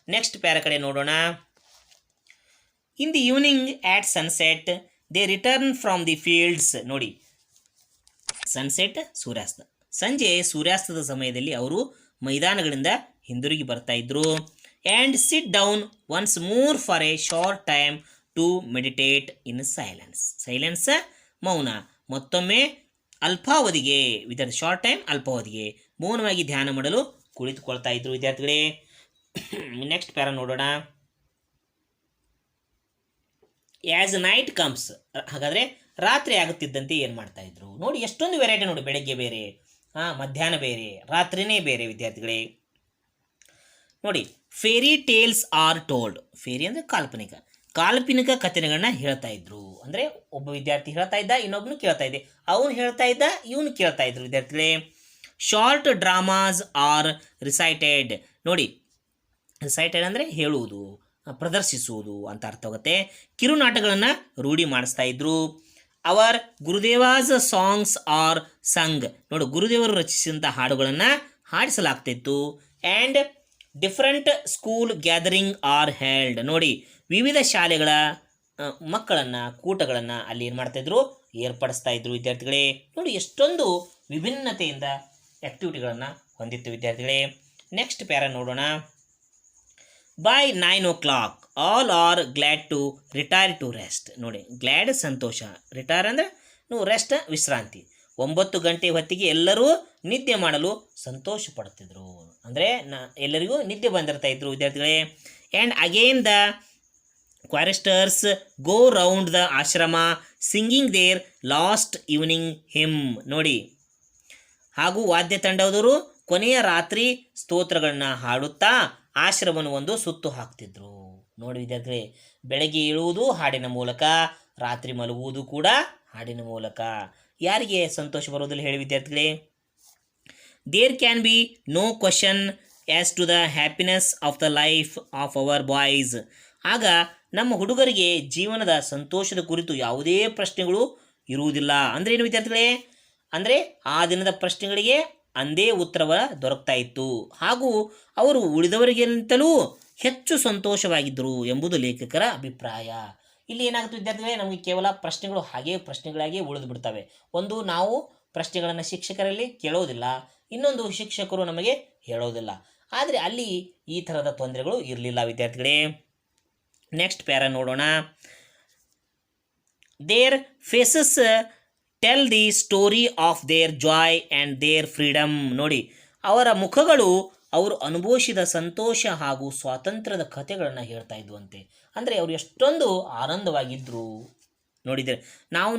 ನೆಕ್ಸ್ಟ್ ಪ್ಯಾರ ಕಡೆ ನೋಡೋಣ. In the evening at sunset they return from the fields. ನೋಡಿ, ಸನ್ಸೆಟ್ ಸೂರ್ಯಾಸ್ತ. ಸಂಜೆ ಸೂರ್ಯಾಸ್ತದ ಸಮಯದಲ್ಲಿ ಅವರು ಮೈದಾನಗಳಿಂದ ಹಿಂದಿರುಗಿ ಬರ್ತಾ ಇದ್ರು. And sit down once more for a short time to meditate in silence. Silence ಮೌನ. ಮತ್ತೊಮ್ಮೆ ಅಲ್ಪಾವಧಿಗೆ ವಿದ್ಯಾರ್ಥಿ ಶಾರ್ಟ್ ಟೈಮ್ ಅಲ್ಪಾವಧಿಗೆ ಮೌನವಾಗಿ ಧ್ಯಾನ ಮಾಡಲು ಕುಳಿತುಕೊಳ್ತಾ ಇದ್ರು ವಿದ್ಯಾರ್ಥಿಗಳೇ. ನೆಕ್ಸ್ಟ್ ಪ್ಯಾರ ನೋಡೋಣ. As night comes. ಹಾಗಾದರೆ ರಾತ್ರಿ ಆಗುತ್ತಿದ್ದಂತೆ ಏನು ಮಾಡ್ತಾ ಇದ್ರು ನೋಡಿ, ಎಷ್ಟೊಂದು ವೆರೈಟಿ ನೋಡಿ. ಬೆಳಗ್ಗೆ ಬೇರೆ, ಮಧ್ಯಾಹ್ನ ಬೇರೆ, ರಾತ್ರಿನೇ ಬೇರೆ ವಿದ್ಯಾರ್ಥಿಗಳೇ. ನೋಡಿ, fairy tiles are told. Fairy ಅಂದರೆ ಕಾಲ್ಪನಿಕ ಕಥೆಗಳನ್ನ ಹೇಳ್ತಾ ಇದ್ರು. ಅಂದರೆ ಒಬ್ಬ ವಿದ್ಯಾರ್ಥಿ ಹೇಳ್ತಾ ಇದ್ದ, ಇನ್ನೊಬ್ಬನು ಕೇಳ್ತಾ ಇದ್ದೆ, ಅವನು ಹೇಳ್ತಾ ಇದ್ದ, ಇವನು ಕೇಳ್ತಾ ಇದ್ರು ವಿದ್ಯಾರ್ಥಿಗಳೇ. Short dramas are recited. ನೋಡಿ, ರಿಸೈಟೆಡ್ ಅಂದರೆ ಹೇಳುವುದು, ಪ್ರದರ್ಶಿಸುವುದು ಅಂತ ಅರ್ಥವಾಗುತ್ತೆ. ಕಿರುನಾಟಗಳನ್ನು ರೂಢಿ ಮಾಡಿಸ್ತಾ ಇದ್ರು. Our Gurudev's songs are sung. ನೋಡಿ, ಗುರುದೇವರು ರಚಿಸಿದಂಥ ಹಾಡುಗಳನ್ನು ಹಾಡಿಸಲಾಗ್ತಿತ್ತು. And different school gathering are held. ನೋಡಿ, ವಿವಿಧ ಶಾಲೆಗಳ ಮಕ್ಕಳನ್ನು, ಕೂಟಗಳನ್ನು ಅಲ್ಲಿ ಏನು ಮಾಡ್ತಾಯಿದ್ರು, ಏರ್ಪಡಿಸ್ತಾ ಇದ್ರು ವಿದ್ಯಾರ್ಥಿಗಳೇ. ನೋಡಿ, ಎಷ್ಟೊಂದು ವಿಭಿನ್ನತೆಯಿಂದ ಆ್ಯಕ್ಟಿವಿಟಿಗಳನ್ನು ಹೊಂದಿತ್ತು ವಿದ್ಯಾರ್ಥಿಗಳೇ. ನೆಕ್ಸ್ಟ್ ಪ್ಯಾರ ನೋಡೋಣ. By 9 o'clock all are glad to retire to rest. ನೋಡಿ, ಗ್ಲ್ಯಾಡ್ ಸಂತೋಷ, ರಿಟೈರ್ ಅಂದರೆ ರೆಸ್ಟ್ ವಿಶ್ರಾಂತಿ. 9 ಗಂಟೆ ಹೊತ್ತಿಗೆ ಎಲ್ಲರೂ ನಿದ್ದೆ ಮಾಡಲು ಸಂತೋಷ ಪಡ್ತಿದ್ರು. ಅಂದರೆ ಎಲ್ಲರಿಗೂ ನಿದ್ದೆ ಬಂದಿರ್ತಾ ಇದ್ರು ವಿದ್ಯಾರ್ಥಿಗಳೇ. And again the choristers go round the ashram singing their last evening hymn. ನೋಡಿ, ಹಾಗೂ ವಾದ್ಯ ತಂಡದವರು ಕೊನೆಯ ರಾತ್ರಿ ಸ್ತೋತ್ರಗಳನ್ನ ಹಾಡುತ್ತಾ ಆಶ್ರಮವನ್ನು ಒಂದು ಸುತ್ತು ಹಾಕ್ತಿದ್ರು. ನೋಡಿ ವಿದ್ಯಾರ್ಥಿಗಳೇ, ಬೆಳಗ್ಗೆ ಏಳುವುದು ಹಾಡಿನ ಮೂಲಕ, ರಾತ್ರಿ ಮಲಗುವುದು ಕೂಡ ಹಾಡಿನ ಮೂಲಕ. ಯಾರಿಗೆ ಸಂತೋಷ ಬರೋದಿಲ್ಲ ಹೇಳಿ ವಿದ್ಯಾರ್ಥಿಗಳೇ. There can be no question as to the happiness of the life of our boys. ಆಗ ನಮ್ಮ ಹುಡುಗರಿಗೆ ಜೀವನದ ಸಂತೋಷದ ಕುರಿತು ಯಾವುದೇ ಪ್ರಶ್ನೆಗಳು ಇರುವುದಿಲ್ಲ. ಅಂದರೆ ಏನು ವಿದ್ಯಾರ್ಥಿಗಳೇ, ಅಂದರೆ ಆ ದಿನದ ಪ್ರಶ್ನೆಗಳಿಗೆ ಅಂದೇ ಉತ್ತರವ ದೊರಕ್ತಾ ಇತ್ತು. ಹಾಗೂ ಅವರು ಉಳಿದವರಿಗಿಂತಲೂ ಹೆಚ್ಚು ಸಂತೋಷವಾಗಿದ್ದರು ಎಂಬುದು ಲೇಖಕರ ಅಭಿಪ್ರಾಯ. ಇಲ್ಲಿ ಏನಾಗುತ್ತೆ ವಿದ್ಯಾರ್ಥಿಗಳೇ, ನಮಗೆ ಕೇವಲ ಪ್ರಶ್ನೆಗಳು ಹಾಗೇ ಪ್ರಶ್ನೆಗಳಾಗಿ ಉಳಿದು ಬಿಡ್ತವೆ. ಒಂದು, ನಾವು ಪ್ರಶ್ನೆಗಳನ್ನು ಶಿಕ್ಷಕರಲ್ಲಿ ಕೇಳೋದಿಲ್ಲ, ಇನ್ನೊಂದು ಶಿಕ್ಷಕರು ನಮಗೆ ಹೇಳೋದಿಲ್ಲ. ಆದರೆ ಅಲ್ಲಿ ಈ ಥರದ ತೊಂದರೆಗಳು ಇರಲಿಲ್ಲ ವಿದ್ಯಾರ್ಥಿಗಳೇ. ನೆಕ್ಸ್ಟ್ ಪ್ಯಾರ ನೋಡೋಣ. Their faces tell the story of their joy and their freedom. ನೋಡಿ, ಅವರ ಮುಖಗಳು ಅವರು ಅನುಭವಿಸಿದ ಸಂತೋಷ ಹಾಗೂ ಸ್ವಾತಂತ್ರ್ಯದ ಕಥೆಗಳನ್ನು ಹೇಳ್ತಾ ಇದ್ವಂತೆ. ಅಂದರೆ ಅವರು ಎಷ್ಟೊಂದು ಆನಂದವಾಗಿದ್ದರು ನೋಡಿದರೆ.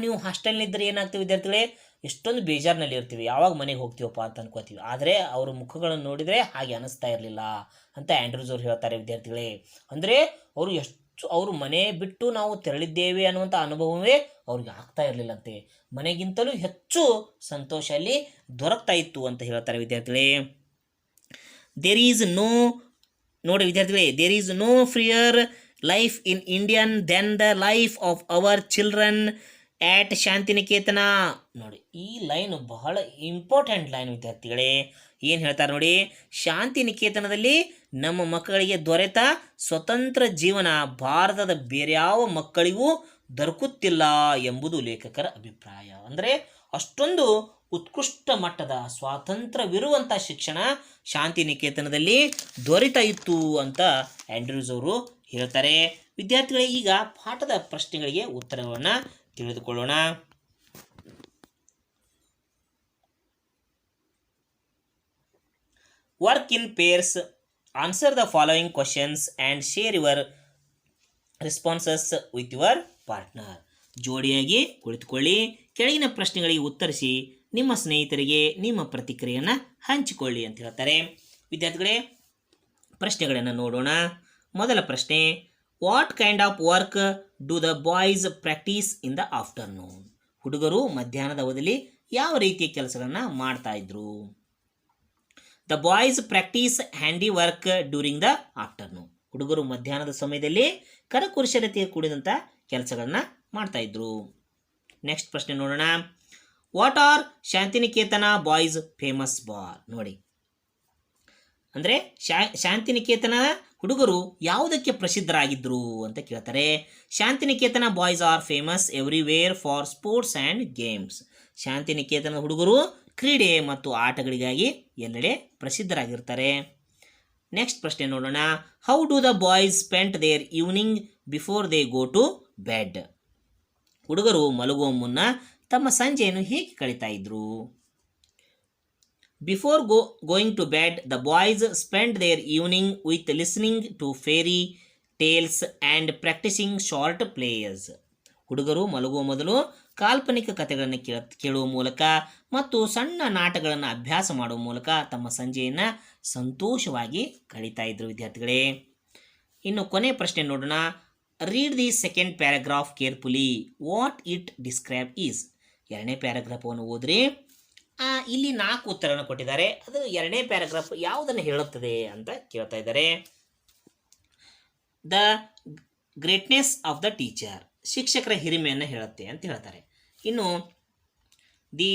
ನೀವು ಹಾಸ್ಟೆಲ್ನಿದ್ದರೆ ಏನಾಗ್ತೀವಿ ವಿದ್ಯಾರ್ಥಿಗಳೇ, ಎಷ್ಟೊಂದು ಬೇಜಾರಿನಲ್ಲಿ ಇರ್ತೀವಿ, ಯಾವಾಗ ಮನೆಗೆ ಹೋಗ್ತೀವಪ್ಪ ಅಂತ ಅನ್ಕೋತೀವಿ. ಆದರೆ ಅವ್ರ ಮುಖಗಳನ್ನು ನೋಡಿದರೆ ಹಾಗೆ ಅನಿಸ್ತಾ ಇರಲಿಲ್ಲ ಅಂತ ಆ್ಯಂಡ್ರೂಸ್ ಅವರು ಹೇಳ್ತಾರೆ ವಿದ್ಯಾರ್ಥಿಗಳೇ. ಅಂದರೆ ಅವರು ಮನೆ ಬಿಟ್ಟು ನಾವು ತೆರಳಿದ್ದೇವೆ ಅನ್ನುವಂಥ ಅನುಭವವೇ ಅವ್ರಿಗೆ ಆಗ್ತಾ ಇರಲಿಲ್ಲಂತೆ. ಮನೆಗಿಂತಲೂ ಹೆಚ್ಚು ಸಂತೋಷ ಅಲ್ಲಿ ದೊರಕ್ತಾ ಇತ್ತು ಅಂತ ಹೇಳ್ತಾರೆ ವಿದ್ಯಾರ್ಥಿಗಳೇ. ನೋಡಿ ವಿದ್ಯಾರ್ಥಿಗಳೇ, there is no freer life in Indian than the life of our children at Shantiniketan. ನೋಡಿ ಈ ಲೈನ್ ಬಹಳ ಇಂಪಾರ್ಟೆಂಟ್ ಲೈನ್ ವಿದ್ಯಾರ್ಥಿಗಳೇ. ಏನು ಹೇಳ್ತಾರೆ ನೋಡಿ, ಶಾಂತಿನಿಕೇತನದಲ್ಲಿ ನಮ್ಮ ಮಕ್ಕಳಿಗೆ ದೊರೆತ ಸ್ವತಂತ್ರ ಜೀವನ ಭಾರತದ ಬೇರೆ ಯಾವ ಮಕ್ಕಳಿಗೂ ದೊರಕುತ್ತಿಲ್ಲ ಎಂಬುದು ಲೇಖಕರ ಅಭಿಪ್ರಾಯ. ಅಂದರೆ ಅಷ್ಟೊಂದು ಉತ್ಕೃಷ್ಟ ಮಟ್ಟದ ಸ್ವಾತಂತ್ರ್ಯವಿರುವಂಥ ಶಿಕ್ಷಣ ಶಾಂತಿನಿಕೇತನದಲ್ಲಿ ದೊರೆತಾ ಇತ್ತು ಅಂತ ಆಂಡ್ರ್ಯೂಸ್ ಅವರು ಹೇಳ್ತಾರೆ. ವಿದ್ಯಾರ್ಥಿಗಳೇ, ಈಗ ಪಾಠದ ಪ್ರಶ್ನೆಗಳಿಗೆ ಉತ್ತರಗಳನ್ನು ತಿಳಿದುಕೊಳ್ಳೋಣ. Work in pairs, answer the following questions and share your responses with your partner. ಜೋಡಿಯಾಗಿ ಕುಳಿತುಕೊಳ್ಳಿ, ಕೆಳಗಿನ ಪ್ರಶ್ನೆಗಳಿಗೆ ಉತ್ತರಿಸಿ, ನಿಮ್ಮ ಸ್ನೇಹಿತರಿಗೆ ನಿಮ್ಮ ಪ್ರತಿಕ್ರಿಯೆಯನ್ನು ಹಂಚಿಕೊಳ್ಳಿ ಅಂತ ಹೇಳ್ತಾರೆ. ವಿದ್ಯಾರ್ಥಿಗಳೇ, ಪ್ರಶ್ನೆಗಳನ್ನು ನೋಡೋಣ. ಮೊದಲ ಪ್ರಶ್ನೆ, what kind of work do the boys practice in the afternoon? ಹುಡುಗರು ಮಧ್ಯಾಹ್ನದ ಅವಧಿಯಲ್ಲಿ ಯಾವ ರೀತಿಯ ಕೆಲಸಗಳನ್ನು ಮಾಡ್ತಾ ಇದ್ರು? The boys practice handy work during the afternoon. ಹುಡುಗರು ಮಧ್ಯಾಹ್ನದ ಸಮಯದಲ್ಲಿ ಕರಕುಶಲತೆ ಕೂಡಿದಂಥ ಕೆಲಸಗಳನ್ನ ಮಾಡ್ತಾ ಇದ್ರು. ನೆಕ್ಸ್ಟ್ ಪ್ರಶ್ನೆ ನೋಡೋಣ. What are Shantiniketan boys famous for? ನೋಡಿ, ಅಂದರೆ ಶಾಂತಿನಿಕೇತನ ಹುಡುಗರು ಯಾವುದಕ್ಕೆ ಪ್ರಸಿದ್ಧರಾಗಿದ್ದರು ಅಂತ ಕೇಳ್ತಾರೆ. Shantiniketan boys are famous everywhere for sports and games. ಶಾಂತಿನಿಕೇತನದ ಹುಡುಗರು ಕ್ರೀಡೆ ಮತ್ತು ಆಟಗಳಿಗಾಗಿ ಎಲ್ಲೆಡೆ ಪ್ರಸಿದ್ಧರಾಗಿರ್ತಾರೆ. ನೆಕ್ಸ್ಟ್ ಪ್ರಶ್ನೆ ನೋಡೋಣ. How do the boys spent their evening before they go to bed? ಹುಡುಗರು ಮಲಗುವ ಮುನ್ನ ತಮ್ಮ ಸಂಜೆಯನ್ನು ಹೇಗೆ ಕಳೀತಾ ಇದ್ರು? Before going to bed the boys spend their evening with listening to fairy tiles and practising short players. ಹುಡುಗರು ಮಲಗುವ ಮೊದಲು ಕಾಲ್ಪನಿಕ ಕಥೆಗಳನ್ನು ಕೇಳುವ ಮೂಲಕ ಮತ್ತು ಸಣ್ಣ ನಾಟಗಳನ್ನು ಅಭ್ಯಾಸ ಮಾಡುವ ಮೂಲಕ ತಮ್ಮ ಸಂಜೆಯನ್ನು ಸಂತೋಷವಾಗಿ ಕಳೀತಾ ಇದ್ರು ವಿದ್ಯಾರ್ಥಿಗಳೇ. ಇನ್ನು ಕೊನೆ ಪ್ರಶ್ನೆ ನೋಡೋಣ. Read the second paragraph carefully. What it describe is? ಎರಡನೇ ಪ್ಯಾರಾಗ್ರಾಫನ್ನು ಓದ್ರಿ. ಇಲ್ಲಿ 4 ಉತ್ತರವನ್ನು ಕೊಟ್ಟಿದ್ದಾರೆ. ಅದು ಎರಡನೇ ಪ್ಯಾರಾಗ್ರಾಫ್ ಯಾವುದನ್ನು ಹೇಳುತ್ತದೆ ಅಂತ ಕೇಳ್ತಾ ಇದ್ದಾರೆ. The greatness of the teacher, ಶಿಕ್ಷಕರ ಹಿರಿಮೆಯನ್ನು ಹೇಳುತ್ತೆ ಅಂತ ಹೇಳ್ತಾರೆ. ಇನ್ನು ದಿ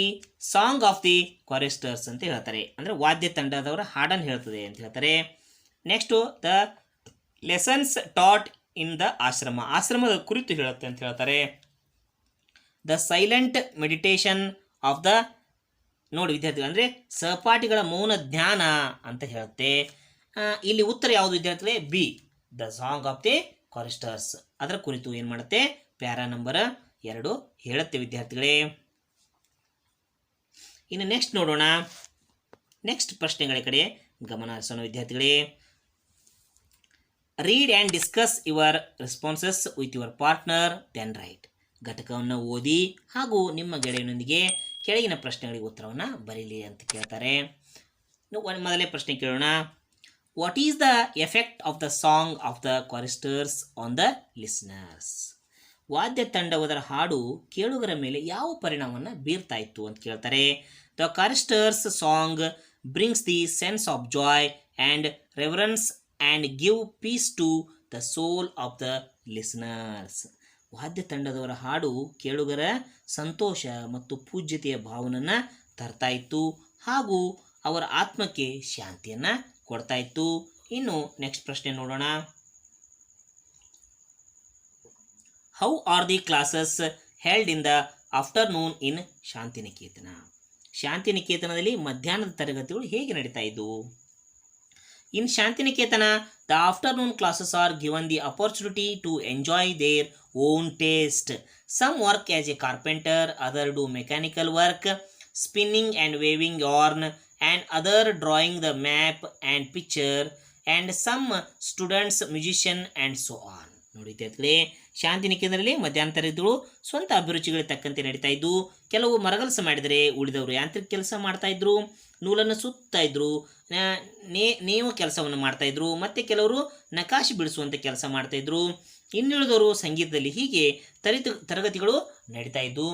ಸಾಂಗ್ ಆಫ್ ದಿ ಕ್ವಾರಿಸ್ಟರ್ಸ್ ಅಂತ ಹೇಳ್ತಾರೆ, ಅಂದರೆ ವಾದ್ಯ ತಂಡದವರ ಹಾಡನ್ನು ಹೇಳ್ತದೆ ಅಂತ ಹೇಳ್ತಾರೆ. Next the lessons taught in the ಆಶ್ರಮ, ಆಶ್ರಮದ ಕುರಿತು ಹೇಳುತ್ತೆ ಅಂತ ಹೇಳ್ತಾರೆ. The silent meditation of the, ನೋಡಿ ವಿದ್ಯಾರ್ಥಿಗಳು, ಅಂದರೆ ಸಹಪಾಠಿಗಳ ಮೌನ ಜ್ಞಾನ ಅಂತ ಹೇಳುತ್ತೆ. ಇಲ್ಲಿ ಉತ್ತರ ಯಾವುದು ವಿದ್ಯಾರ್ಥಿಗಳೇ? B, the song of the choristers, ಅದರ ಕುರಿತು ಏನು ಮಾಡುತ್ತೆ? ಪ್ಯಾರಾ ನಂಬರ್ 2 ಹೇಳುತ್ತೆ ವಿದ್ಯಾರ್ಥಿಗಳೇ. ಇನ್ನು ನೆಕ್ಸ್ಟ್ ನೋಡೋಣ. ನೆಕ್ಸ್ಟ್ ಪ್ರಶ್ನೆಗಳ ಕಡೆ ಗಮನ ಹರಿಸೋಣ ವಿದ್ಯಾರ್ಥಿಗಳೇ. Read and discuss your responses with your partner then write. ಘಟಕವನ್ನು ಓದಿ ಹಾಗೂ ನಿಮ್ಮ ಗೆಳೆಯನೊಂದಿಗೆ ಕೆಳಗಿನ ಪ್ರಶ್ನೆಗಳಿಗೆ ಉತ್ತರವನ್ನು ಬರೀಲಿ ಅಂತ ಕೇಳ್ತಾರೆ. ಮೊದಲೇ ಪ್ರಶ್ನೆ ಕೇಳೋಣ. What is the effect of the song of the choristers on the listeners? ವಾದ್ಯ ತಂಡವದರ ಹಾಡು ಕೇಳುಗರ ಮೇಲೆ ಯಾವ ಪರಿಣಾಮವನ್ನು ಬೀರ್ತಾ ಇತ್ತು ಅಂತ ಕೇಳ್ತಾರೆ. The choristers song brings the sense of joy and reverence and give peace to the soul of the listeners. ವಾದ್ಯ ತಂಡದವರ ಹಾಡು ಕೇಳುಗರ ಸಂತೋಷ ಮತ್ತು ಪೂಜ್ಯತೆಯ ಭಾವನನ್ನು ತರ್ತಾ ಇತ್ತು ಹಾಗೂ ಅವರ ಆತ್ಮಕ್ಕೆ ಶಾಂತಿಯನ್ನು ಕೊಡ್ತಾ ಇತ್ತು. ಇನ್ನು ನೆಕ್ಸ್ಟ್ ಪ್ರಶ್ನೆ ನೋಡೋಣ. How are the classes held in the afternoon in Shantiniketan? ಶಾಂತಿನಿಕೇತನದಲ್ಲಿ ಮಧ್ಯಾಹ್ನದ ತರಗತಿಗಳು ಹೇಗೆ ನಡೀತಾ ಇದ್ದವು? In Shantiniketan the afternoon classes are given the opportunity to enjoy their own taste. Some work as a carpenter, other do mechanical work, spinning and weaving yarn, and other drawing the map and picture, and some students musician and so on. ನೋಡಿ ವಿದ್ಯಾರ್ಥಿಗಳೇ, ಶಾಂತಿನಿಕೇತನದಲ್ಲಿ ಮಧ್ಯಾಹ್ನ ತರಗತಿಗಳು ಸ್ವಂತ ಅಭಿರುಚಿಗಳಿಗೆ ತಕ್ಕಂತೆ ನಡೀತಾ ಇದ್ದು, ಕೆಲವು ಮರಗಲಸ ಮಾಡಿದರೆ ಉಳಿದವರು ಯಾಂತ್ರಿಕ ಕೆಲಸ ಮಾಡ್ತಾ ಇದ್ರು, ನೂಲನ್ನು ಸುತ್ತಾ ಇದ್ರು, ನೇವು ಕೆಲಸವನ್ನು ಮಾಡ್ತಾ ಇದ್ರು, ಮತ್ತೆ ಕೆಲವರು ನಕಾಶೆ ಬಿಡಿಸುವಂಥ ಕೆಲಸ ಮಾಡ್ತಾ ಇದ್ರು, ಇನ್ನುಳಿದವರು ಸಂಗೀತದಲ್ಲಿ. ಹೀಗೆ ತರಗತಿಗಳು ನಡೀತಾ ಇದ್ದು,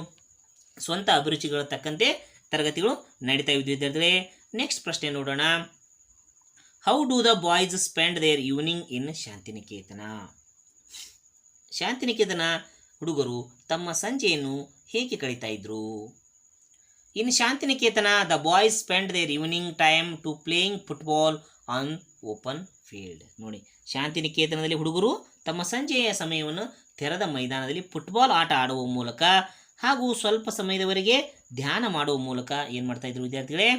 ಸ್ವಂತ ಅಭಿರುಚಿಗಳ ತಕ್ಕಂತೆ ತರಗತಿಗಳು ನಡೀತಾ ಇದ್ದು ವಿದ್ಯಾರ್ಥಿಗಳೇ. ನೆಕ್ಸ್ಟ್ ಪ್ರಶ್ನೆ ನೋಡೋಣ. How do the boys spend their evening in Shantiniketan? Shantiniketan ಹುಡುಗರು ತಮ್ಮ ಸಂಜೆಯನ್ನು ಹೇಗೆ ಕಳೀತಾ ಇದ್ರು? In Shantiniketan the boys spend their evening time to playing football on open field. ನೋಡಿ, ಶಾಂತಿನಿಕೇತನದಲ್ಲಿ ಹುಡುಗರು ತಮ್ಮ ಸಂಜೆಯ ಸಮಯವನ್ನು ತೆರೆದ ಮೈದಾನದಲ್ಲಿ ಫುಟ್ಬಾಲ್ ಆಟ ಆಡುವ ಮೂಲಕ ಹಾಗೂ ಸ್ವಲ್ಪ ಸಮಯದವರೆಗೆ ಧ್ಯಾನ ಮಾಡುವ ಮೂಲಕ ಏನು ಮಾಡ್ತಾ ಇದ್ರು ವಿದ್ಯಾರ್ಥಿಗಳೇ?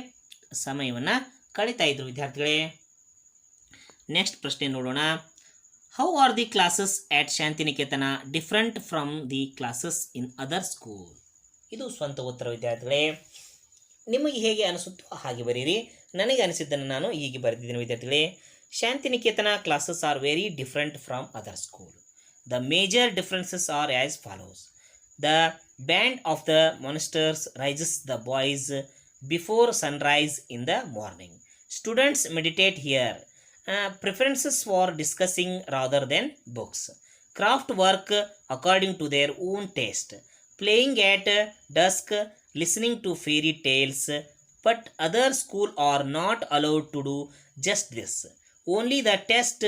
ಸಮಯವನ್ನು ಕಳೀತಾ ಇದ್ರು ವಿದ್ಯಾರ್ಥಿಗಳೇ. ನೆಕ್ಸ್ಟ್ ಪ್ರಶ್ನೆ ನೋಡೋಣ. How are the classes at Shantiniketan different from the classes in other school? ಇದು ಸ್ವಂತ ಉತ್ತರ ವಿದ್ಯಾರ್ಥಿಗಳೇ. ನಿಮಗೆ ಹೇಗೆ ಅನಿಸುತ್ತೋ ಹಾಗೆ ಬರೀರಿ. ನನಗೆ ಅನಿಸಿದ್ದನ್ನು ನಾನು ಹೀಗೆ ಬರೆದಿದ್ದೀನಿ ವಿದ್ಯಾರ್ಥಿಗಳೇ. Shantiniketan classes are very different from other school. The major differences are as follows. The band of the monsters rises the boys before sunrise in the morning. Students meditate here. Preferences for discussing rather than books. Craft work according to their own taste. Playing at dusk, listening to fairy tales. But other school are not allowed to do just this. Only the test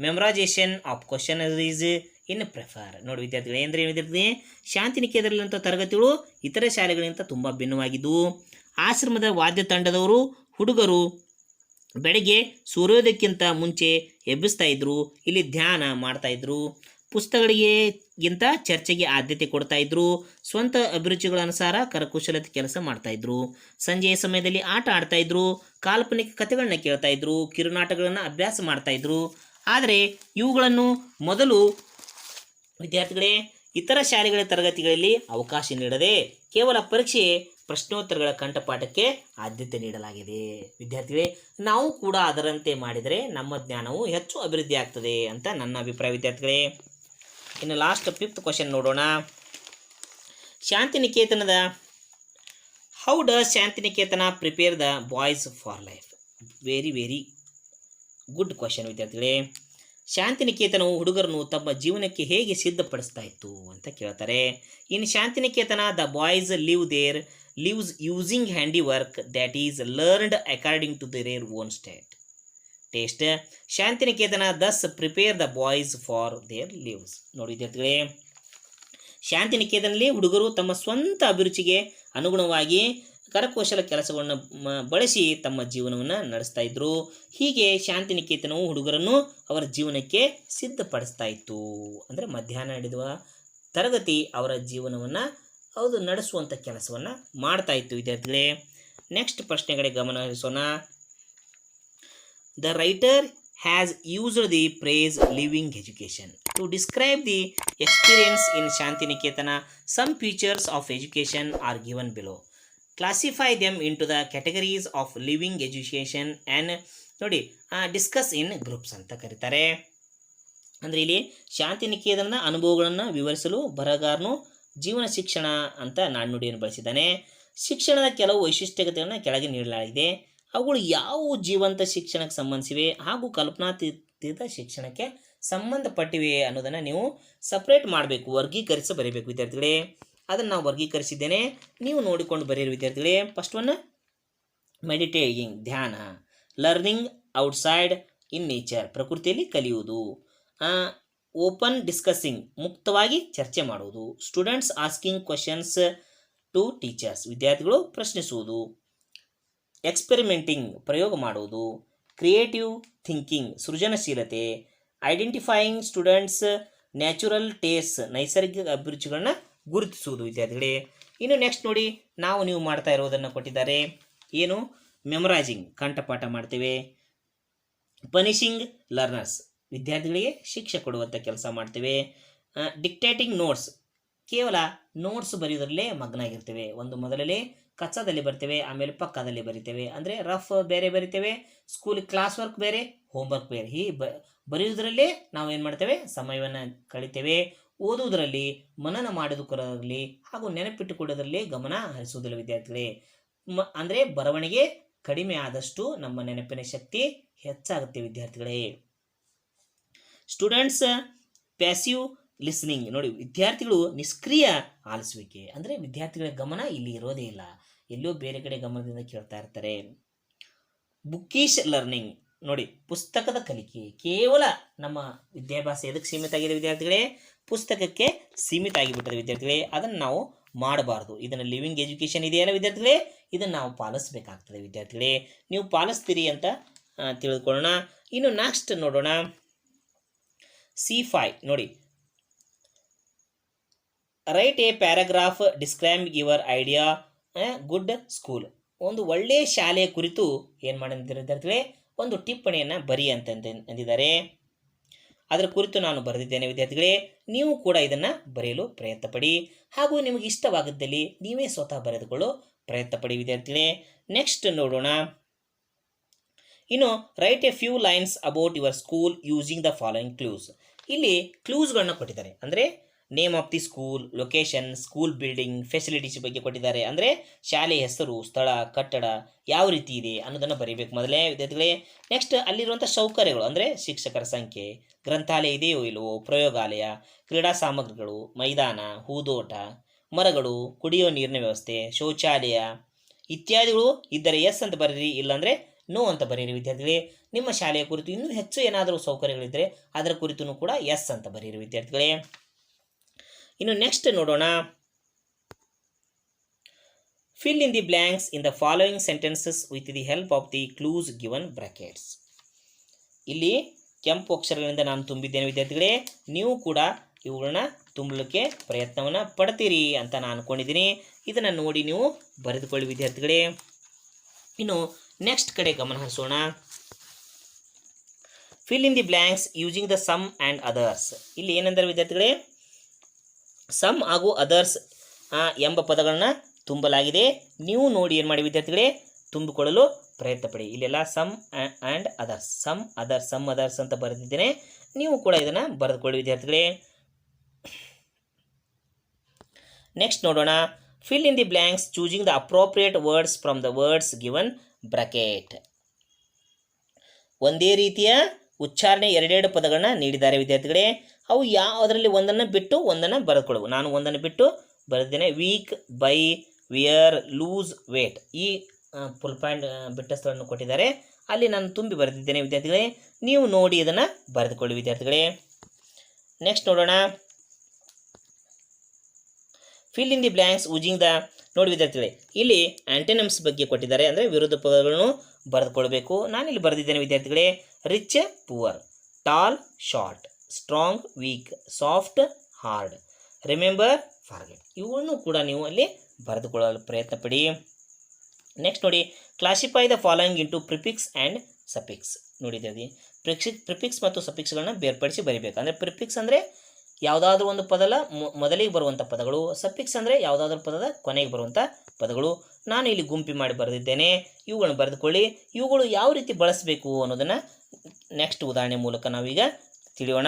memorization of questionnaires in prefer. ನೋಡಿ ವಿದ್ಯಾರ್ಥಿಗಳು, ಅಂದರೆ ವಿದ್ಯಾರ್ಥಿ ಶಾಂತಿನಿಕೇತನದಲ್ಲಿರುವಂಥ ತರಗತಿಗಳು ಇತರೆ ಶಾಲೆಗಳಿಗಿಂತ ತುಂಬ ಭಿನ್ನವಾಗಿದ್ದವು. ಆಶ್ರಮದ ವಾದ್ಯ ತಂಡದವರು ಹುಡುಗರು ಬೆಳಗ್ಗೆ ಸೂರ್ಯೋದಯಕ್ಕಿಂತ ಮುಂಚೆ ಎಬ್ಬಿಸ್ತಾ ಇದ್ರು. ಇಲ್ಲಿ ಧ್ಯಾನ ಮಾಡ್ತಾ ಇದ್ರು. ಪುಸ್ತಕಗಳಿಗಿಂತ ಚರ್ಚೆಗೆ ಆದ್ಯತೆ ಕೊಡ್ತಾ ಇದ್ರು. ಸ್ವಂತ ಅಭಿರುಚಿಗಳ ಅನುಸಾರ ಕರಕುಶಲತೆ ಕೆಲಸ ಮಾಡ್ತಾ ಇದ್ರು. ಸಂಜೆಯ ಸಮಯದಲ್ಲಿ ಆಟ ಆಡ್ತಾ ಇದ್ರು. ಕಾಲ್ಪನಿಕ ಕಥೆಗಳನ್ನ ಕೇಳ್ತಾ ಇದ್ರು. ಕಿರುನಾಟಗಳನ್ನು ಅಭ್ಯಾಸ ಮಾಡ್ತಾ ಇದ್ರು. ಆದರೆ ಇವುಗಳನ್ನು ಮೊದಲು ವಿದ್ಯಾರ್ಥಿಗಳೇ ಇತರ ಶಾಲೆಗಳ ತರಗತಿಗಳಲ್ಲಿ ಅವಕಾಶ ನೀಡದೆ ಕೇವಲ ಪರೀಕ್ಷೆ ಪ್ರಶ್ನೋತ್ತರಗಳ ಕಂಠಪಾಠಕ್ಕೆ ಆದ್ಯತೆ ನೀಡಲಾಗಿದೆ. ವಿದ್ಯಾರ್ಥಿಗಳೇ, ನಾವು ಕೂಡ ಅದರಂತೆ ಮಾಡಿದರೆ ನಮ್ಮ ಜ್ಞಾನವು ಹೆಚ್ಚು ಅಭಿವೃದ್ಧಿ ಆಗ್ತದೆ ಅಂತ ನನ್ನ ಅಭಿಪ್ರಾಯ ವಿದ್ಯಾರ್ಥಿಗಳೇ. ಇನ್ನು ಲಾಸ್ಟ್ 5th ಕ್ವಶನ್ ನೋಡೋಣ. ಶಾಂತಿನಿಕೇತನದ how does Shantiniketan prepare the boys for life? Very good question ವಿದ್ಯಾರ್ಥಿಗಳೇ. ಶಾಂತಿನಿಕೇತನವು ಹುಡುಗರನ್ನು ತಮ್ಮ ಜೀವನಕ್ಕೆ ಹೇಗೆ ಸಿದ್ಧಪಡಿಸ್ತಾ ಇತ್ತು ಅಂತ ಕೇಳ್ತಾರೆ. In Shantiniketan the boys lives using handiwork that is learned according to their own taste. Shantiniketan thus prepare the boys for their lives. ನೋಡಿ ವಿದ್ಯಾರ್ಥಿಗಳೇ, ಶಾಂತಿನಿಕೇತನದಲ್ಲಿ ಹುಡುಗರು ತಮ್ಮ ಸ್ವಂತ ಅಭಿರುಚಿಗೆ ಅನುಗುಣವಾಗಿ ಕರಕೌಶಲ ಕೆಲಸಗಳನ್ನು ಬಳಸಿ ತಮ್ಮ ಜೀವನವನ್ನು ನಡೆಸ್ತಾ ಇದ್ರು. ಹೀಗೆ ಶಾಂತಿನಿಕೇತನವು ಹುಡುಗರನ್ನು ಅವರ ಜೀವನಕ್ಕೆ ಸಿದ್ಧಪಡಿಸ್ತಾ ಇತ್ತು. ಅಂದರೆ ಮಧ್ಯಾಹ್ನ ಹಿಡಿಯುವ ತರಗತಿ ಅವರ ಜೀವನವನ್ನು ಅದು ನಡೆಸುವಂಥ ಕೆಲಸವನ್ನು ಮಾಡ್ತಾ ಇತ್ತು ವಿದ್ಯಾರ್ಥಿಗಳೇ. ನೆಕ್ಸ್ಟ್ ಪ್ರಶ್ನೆಗಳಿಗೆ ಗಮನ ಹರಿಸೋಣ. The writer has used the phrase living education to describe the experience in Shantiniketan. Some features of education are given below. Classify them in to the categories of living education and ನೋಡಿ ಡಿಸ್ಕಸ್ ಇನ್ ಗ್ರೂಪ್ಸ್ ಅಂತ ಕರೀತಾರೆ. ಅಂದರೆ ಇಲ್ಲಿ ಶಾಂತಿನಿಕೇತನದ ಅನುಭವಗಳನ್ನು ವಿವರಿಸಲು ಬರಹಗಾರನು ಜೀವನ ಶಿಕ್ಷಣ ಅಂತ ನಾಣ್ಣುಡಿಯನ್ನು ಬಳಸಿದ್ದಾನೆ. ಶಿಕ್ಷಣದ ಕೆಲವು ವೈಶಿಷ್ಟ್ಯತೆಗಳನ್ನು ಕೆಳಗೆ ನೀಡಲಾಗಿದೆ. ಅವುಗಳು ಯಾವುವು ಜೀವಂತ ಶಿಕ್ಷಣಕ್ಕೆ ಸಂಬಂಧಿಸಿವೆ ಹಾಗೂ ಕಲ್ಪನಾತೀತ ಶಿಕ್ಷಣಕ್ಕೆ ಸಂಬಂಧಪಟ್ಟಿವೆ ಅನ್ನೋದನ್ನು ನೀವು ಸಪ್ರೇಟ್ ಮಾಡಬೇಕು, ವರ್ಗೀಕರಿಸಿ ಬರೀಬೇಕು ವಿದ್ಯಾರ್ಥಿಗಳೇ. ಅದನ್ನು ನಾವು ವರ್ಗೀಕರಿಸಿದ್ದೇನೆ, ನೀವು ನೋಡಿಕೊಂಡು ಬರೀರಿ ವಿದ್ಯಾರ್ಥಿಗಳೇ. ಫಸ್ಟ್ ಒನ್ ಮೆಡಿಟೇಟಿಂಗ್, ಧ್ಯಾನ. ಲರ್ನಿಂಗ್ ಔಟ್ಸೈಡ್ ಇನ್ ನೇಚರ್, ಪ್ರಕೃತಿಯಲ್ಲಿ ಕಲಿಯುವುದು. ಓಪನ್ ಡಿಸ್ಕಸ್ಸಿಂಗ್, ಮುಕ್ತವಾಗಿ ಚರ್ಚೆ ಮಾಡುವುದು. Students asking questions to teachers, ವಿದ್ಯಾರ್ಥಿಗಳು ಪ್ರಶ್ನಿಸುವುದು. ಎಕ್ಸ್ಪೆರಿಮೆಂಟಿಂಗ್, ಪ್ರಯೋಗ ಮಾಡುವುದು. ಕ್ರಿಯೇಟಿವ್ ಥಿಂಕಿಂಗ್, ಸೃಜನಶೀಲತೆ. ಐಡೆಂಟಿಫೈಯಿಂಗ್ ಸ್ಟೂಡೆಂಟ್ಸ್ ನ್ಯಾಚುರಲ್ ಟೇಸ್ಟ್, ನೈಸರ್ಗಿಕ ಅಭಿರುಚಿಗಳನ್ನ ಗುರುತಿಸುವುದು ವಿದ್ಯಾರ್ಥಿಗಳೇ. ಇನ್ನು ನೆಕ್ಸ್ಟ್ ನೋಡಿ, ನೀವು ಮಾಡ್ತಾ ಇರೋದನ್ನು ಕೊಟ್ಟಿದ್ದಾರೆ. ಏನು? ಮೆಮೊರೈಸಿಂಗ್, ಕಂಠಪಾಠ ಮಾಡ್ತೇವೆ. ಪನಿಷಿಂಗ್ ಲರ್ನರ್ಸ್, ವಿದ್ಯಾರ್ಥಿಗಳಿಗೆ ಶಿಕ್ಷೆ ಕೊಡುವಂಥ ಕೆಲಸ ಮಾಡ್ತೇವೆ. ಡಿಕ್ಟೇಟಿಂಗ್ ನೋಟ್ಸ್, ಕೇವಲ ನೋಟ್ಸ್ ಬರೆಯೋದ್ರಲ್ಲೇ ಮಗ್ನ ಆಗಿರ್ತೇವೆ. ಒಂದು ಮೊದಲೇ ಕಚ್ಚದಲ್ಲಿ ಬರ್ತೇವೆ, ಆಮೇಲೆ ಪಕ್ಕದಲ್ಲಿ ಬರಿತೇವೆ. ಅಂದರೆ ರಫ್ ಬೇರೆ ಬರಿತೇವೆ, ಸ್ಕೂಲ್ ಕ್ಲಾಸ್ ವರ್ಕ್ ಬೇರೆ, ಹೋಮ್ವರ್ಕ್ ಬೇರೆ. ಈ ಬರೆಯುವುದರಲ್ಲೇ ನಾವು ಏನು ಮಾಡ್ತೇವೆ? ಸಮಯವನ್ನು ಕಳಿತೇವೆ. ಓದುವುದರಲ್ಲಿ, ಮನನ ಮಾಡೋದರಲ್ಲಿ ಹಾಗೂ ನೆನಪಿಟ್ಟುಕೊಳ್ಳೋದ್ರಲ್ಲಿ ಗಮನ ಹರಿಸುವುದಿಲ್ಲ ವಿದ್ಯಾರ್ಥಿಗಳೇ. ಅಂದರೆ ಬರವಣಿಗೆ ಕಡಿಮೆ ಆದಷ್ಟು ನಮ್ಮ ನೆನಪಿನ ಶಕ್ತಿ ಹೆಚ್ಚಾಗುತ್ತೆ ವಿದ್ಯಾರ್ಥಿಗಳೇ. ಸ್ಟೂಡೆಂಟ್ಸ್ ಪ್ಯಾಸಿವ್ ಲಿಸ್ನಿಂಗ್, ನೋಡಿ ವಿದ್ಯಾರ್ಥಿಗಳು ನಿಷ್ಕ್ರಿಯ ಆಲಿಸುವಿಕೆ. ಅಂದರೆ ವಿದ್ಯಾರ್ಥಿಗಳ ಗಮನ ಇಲ್ಲಿ ಇರೋದೇ ಇಲ್ಲ, ಎಲ್ಲೋ ಬೇರೆ ಕಡೆ ಗಮನದಿಂದ ಕೇಳ್ತಾ ಇರ್ತಾರೆ. ಬುಕ್ಕೀಶ್ ಲರ್ನಿಂಗ್, ನೋಡಿ, ಪುಸ್ತಕದ ಕಲಿಕೆ ಕೇವಲ ನಮ್ಮ ವಿದ್ಯಾಭ್ಯಾಸ ಎದಕ್ಕೆ ಸೀಮಿತ ಆಗಿದೆ ವಿದ್ಯಾರ್ಥಿಗಳೇ? ಪುಸ್ತಕಕ್ಕೆ ಸೀಮಿತ ಆಗಿಬಿಟ್ಟದೆ ವಿದ್ಯಾರ್ಥಿಗಳೇ. ಅದನ್ನು ನಾವು ಮಾಡಬಾರ್ದು. ಇದನ್ನು ಲಿವಿಂಗ್ ಎಜುಕೇಷನ್ ಇದೆಯಲ್ಲ ವಿದ್ಯಾರ್ಥಿಗಳೇ, ಇದನ್ನು ನಾವು ಪಾಲಿಸಬೇಕಾಗ್ತದೆ ವಿದ್ಯಾರ್ಥಿಗಳೇ. ನೀವು ಪಾಲಿಸ್ತೀರಿ ಅಂತ ತಿಳಿದುಕೊಳ್ಳೋಣ. ಇನ್ನು ನೆಕ್ಸ್ಟ್ ನೋಡೋಣ, C5 ನೋಡಿ, right A paragraph describe your idea good school. ಒಂದು ಒಳ್ಳೆಯ ಶಾಲೆಯ ಕುರಿತು ಏನು ಮಾಡಿದ್ದಾರೆ ವಿದ್ಯಾರ್ಥಿಗಳೇ? ಒಂದು ಟಿಪ್ಪಣಿಯನ್ನು ಬರಿ ಅಂತ ಅಂದಿದ್ದಾರೆ. ಅದರ ಕುರಿತು ನಾನು ಬರೆದಿದ್ದೇನೆ ವಿದ್ಯಾರ್ಥಿಗಳೇ. ನೀವು ಕೂಡ ಇದನ್ನು ಬರೆಯಲು ಪ್ರಯತ್ನ ಪಡಿ, ಹಾಗೂ ನಿಮಗೆ ಇಷ್ಟವಾಗದ್ದಲ್ಲಿ ನೀವೇ ಸ್ವತಃ ಬರೆದುಕೊಳ್ಳೋ ಪ್ರಯತ್ನ ಪಡಿ ವಿದ್ಯಾರ್ಥಿಗಳೇ. ನೆಕ್ಸ್ಟ್ ನೋಡೋಣ, ಇನ್ನು right A few lines about your school using the following clues. ಇಲ್ಲಿ ಕ್ಲೂಸ್ಗಳನ್ನ ಕೊಟ್ಟಿದ್ದಾರೆ. ಅಂದರೆ name of the school, location, school building, facilities ಬಗ್ಗೆ ಕೊಟ್ಟಿದ್ದಾರೆ. ಅಂದರೆ ಶಾಲೆಯ ಹೆಸರು, ಸ್ಥಳ, ಕಟ್ಟಡ ಯಾವ ರೀತಿ ಇದೆ ಅನ್ನೋದನ್ನು ಬರೀಬೇಕು ಮೊದಲೇ ವಿದ್ಯಾರ್ಥಿಗಳೇ. ನೆಕ್ಸ್ಟ್ ಅಲ್ಲಿರುವಂಥ ಸೌಕರ್ಯಗಳು, ಅಂದರೆ ಶಿಕ್ಷಕರ ಸಂಖ್ಯೆ, ಗ್ರಂಥಾಲಯ ಇದೆಯೋ ಇಲ್ಲವೋ, ಪ್ರಯೋಗಾಲಯ, ಕ್ರೀಡಾ ಸಾಮಗ್ರಿಗಳು, ಮೈದಾನ, ಹೂದೋಟ, ಮರಗಳು, ಕುಡಿಯೋ ನೀರಿನ ವ್ಯವಸ್ಥೆ, ಶೌಚಾಲಯ ಇತ್ಯಾದಿಗಳು ಇದ್ದರೆ ಎಸ್ ಅಂತ ಬರೀರಿ, ಇಲ್ಲಾಂದರೆ ನೋ ಅಂತ ಬರೀರಿ ವಿದ್ಯಾರ್ಥಿಗಳೇ. ನಿಮ್ಮ ಶಾಲೆಯ ಕುರಿತು ಇನ್ನೂ ಹೆಚ್ಚು ಏನಾದರೂ ಸೌಕರ್ಯಗಳಿದ್ದರೆ ಅದರ ಕುರಿತು ಕೂಡ ಎಸ್ ಅಂತ ಬರೀರಿ ವಿದ್ಯಾರ್ಥಿಗಳೇ. ಇನ್ನು ನೆಕ್ಸ್ಟ್ ನೋಡೋಣ, fill in the blanks in the following sentences with the help of the clues given brackets. ಇಲ್ಲಿ ಕೆಂಪು ಅಕ್ಷರಗಳಿಂದ ನಾನು ತುಂಬಿದ್ದೇನೆ ವಿದ್ಯಾರ್ಥಿಗಳೇ. ನೀವು ಕೂಡ ಇವುಗಳನ್ನ ತುಂಬಲಿಕ್ಕೆ ಪ್ರಯತ್ನವನ್ನು ಪಡ್ತೀರಿ ಅಂತ ನಾನು ಅಂದ್ಕೊಂಡಿದ್ದೀನಿ. ಇದನ್ನು ನೋಡಿ ನೀವು ಬರೆದುಕೊಳ್ಳಿ ವಿದ್ಯಾರ್ಥಿಗಳೇ. ಇನ್ನು ನೆಕ್ಸ್ಟ್ ಕಡೆ ಗಮನ ಹರಿಸೋಣ, fill in the blanks using the some and others. ಇಲ್ಲಿ ಏನಂದರೆ ವಿದ್ಯಾರ್ಥಿಗಳೇ, ಸಮ್ ಹಾಗೂ ಅದರ್ಸ್ ಎಂಬ ಪದಗಳನ್ನ ತುಂಬಲಾಗಿದೆ. ನೀವು ನೋಡಿ ಏನು ಮಾಡಿ ವಿದ್ಯಾರ್ಥಿಗಳೇ, ತುಂಬಿಕೊಳ್ಳಲು ಪ್ರಯತ್ನ ಪಡಿ. ಇಲ್ಲೆಲ್ಲ some and others, some others ಅಂತ ಬರೆದಿದ್ದೇನೆ. ನೀವು ಕೂಡ ಇದನ್ನು ಬರೆದುಕೊಳ್ಳಿ ವಿದ್ಯಾರ್ಥಿಗಳೇ. ನೆಕ್ಸ್ಟ್ ನೋಡೋಣ, fill in the blanks choosing the appropriate words from the words given bracket. ಒಂದೇ ರೀತಿಯ ಉಚ್ಚಾರಣೆ ಎರಡೆರಡು ಪದಗಳನ್ನ ನೀಡಿದ್ದಾರೆ ವಿದ್ಯಾರ್ಥಿಗಳೇ. ಅವು ಯಾವುದರಲ್ಲಿ ಒಂದನ್ನು ಬಿಟ್ಟು ಒಂದನ್ನು ಬರೆದುಕೊಳ್ಳವು. ನಾನು ಒಂದನ್ನು ಬಿಟ್ಟು ಬರೆದಿದ್ದೇನೆ, week, by, wear, lose, wait. ಈ ಫುಲ್ ಪಾಯಿಂಟ್ ಬಿಟ್ಟ ಸ್ಥಳವನ್ನು ಕೊಟ್ಟಿದ್ದಾರೆ, ಅಲ್ಲಿ ನಾನು ತುಂಬಿ ಬರೆದಿದ್ದೇನೆ ವಿದ್ಯಾರ್ಥಿಗಳೇ. ನೀವು ನೋಡಿ ಇದನ್ನು ಬರೆದುಕೊಳ್ಳಿ ವಿದ್ಯಾರ್ಥಿಗಳೇ. ನೆಕ್ಸ್ಟ್ ನೋಡೋಣ, fill in the blanks using the, ನೋಡಿ ವಿದ್ಯಾರ್ಥಿಗಳೇ, ಇಲ್ಲಿ ಆಂಟೋನಿಮ್ಸ್ ಬಗ್ಗೆ ಕೊಟ್ಟಿದ್ದಾರೆ. ಅಂದರೆ ವಿರುದ್ಧ ಪದಗಳನ್ನು ಬರೆದುಕೊಳ್ಬೇಕು. ನಾನಿಲ್ಲಿ ಬರೆದಿದ್ದೇನೆ ವಿದ್ಯಾರ್ಥಿಗಳೇ, rich, poor, tall, short, strong, weak, soft, hard, remember, forget. ಇವುಗಳನ್ನು ಕೂಡ ನೀವು ಅಲ್ಲಿ ಬರೆದುಕೊಳ್ಳಲು ಪ್ರಯತ್ನ ಪಡಿ. ನೆಕ್ಸ್ಟ್ ನೋಡಿ, classify the following into prefix and suffix. ನೋಡಿದ್ದೀವಿ, ಪ್ರಿಫಿಕ್ಸ್ ಮತ್ತು ಸಫಿಕ್ಸ್ಗಳನ್ನ ಬೇರ್ಪಡಿಸಿ ಬರೀಬೇಕು. ಅಂದರೆ ಪ್ರಿಫಿಕ್ಸ್ ಅಂದರೆ ಯಾವುದಾದ್ರೂ ಒಂದು ಪದದ ಮೊದಲಿಗೆ ಬರುವಂಥ ಪದಗಳು, ಸಫಿಕ್ಸ್ ಅಂದರೆ ಯಾವುದಾದ್ರೂ ಪದದ ಕೊನೆಗೆ ಬರುವಂಥ ಪದಗಳು. ನಾನು ಇಲ್ಲಿ ಗುಂಪಿ ಮಾಡಿ ಬರೆದಿದ್ದೇನೆ, ಇವುಗಳನ್ನು ಬರೆದುಕೊಳ್ಳಿ. ಇವುಗಳು ಯಾವ ರೀತಿ ಬಳಸಬೇಕು ಅನ್ನೋದನ್ನು ನೆಕ್ಸ್ಟ್ ಉದಾಹರಣೆ ಮೂಲಕ ನಾವೀಗ ತಿಳಿಯೋಣ.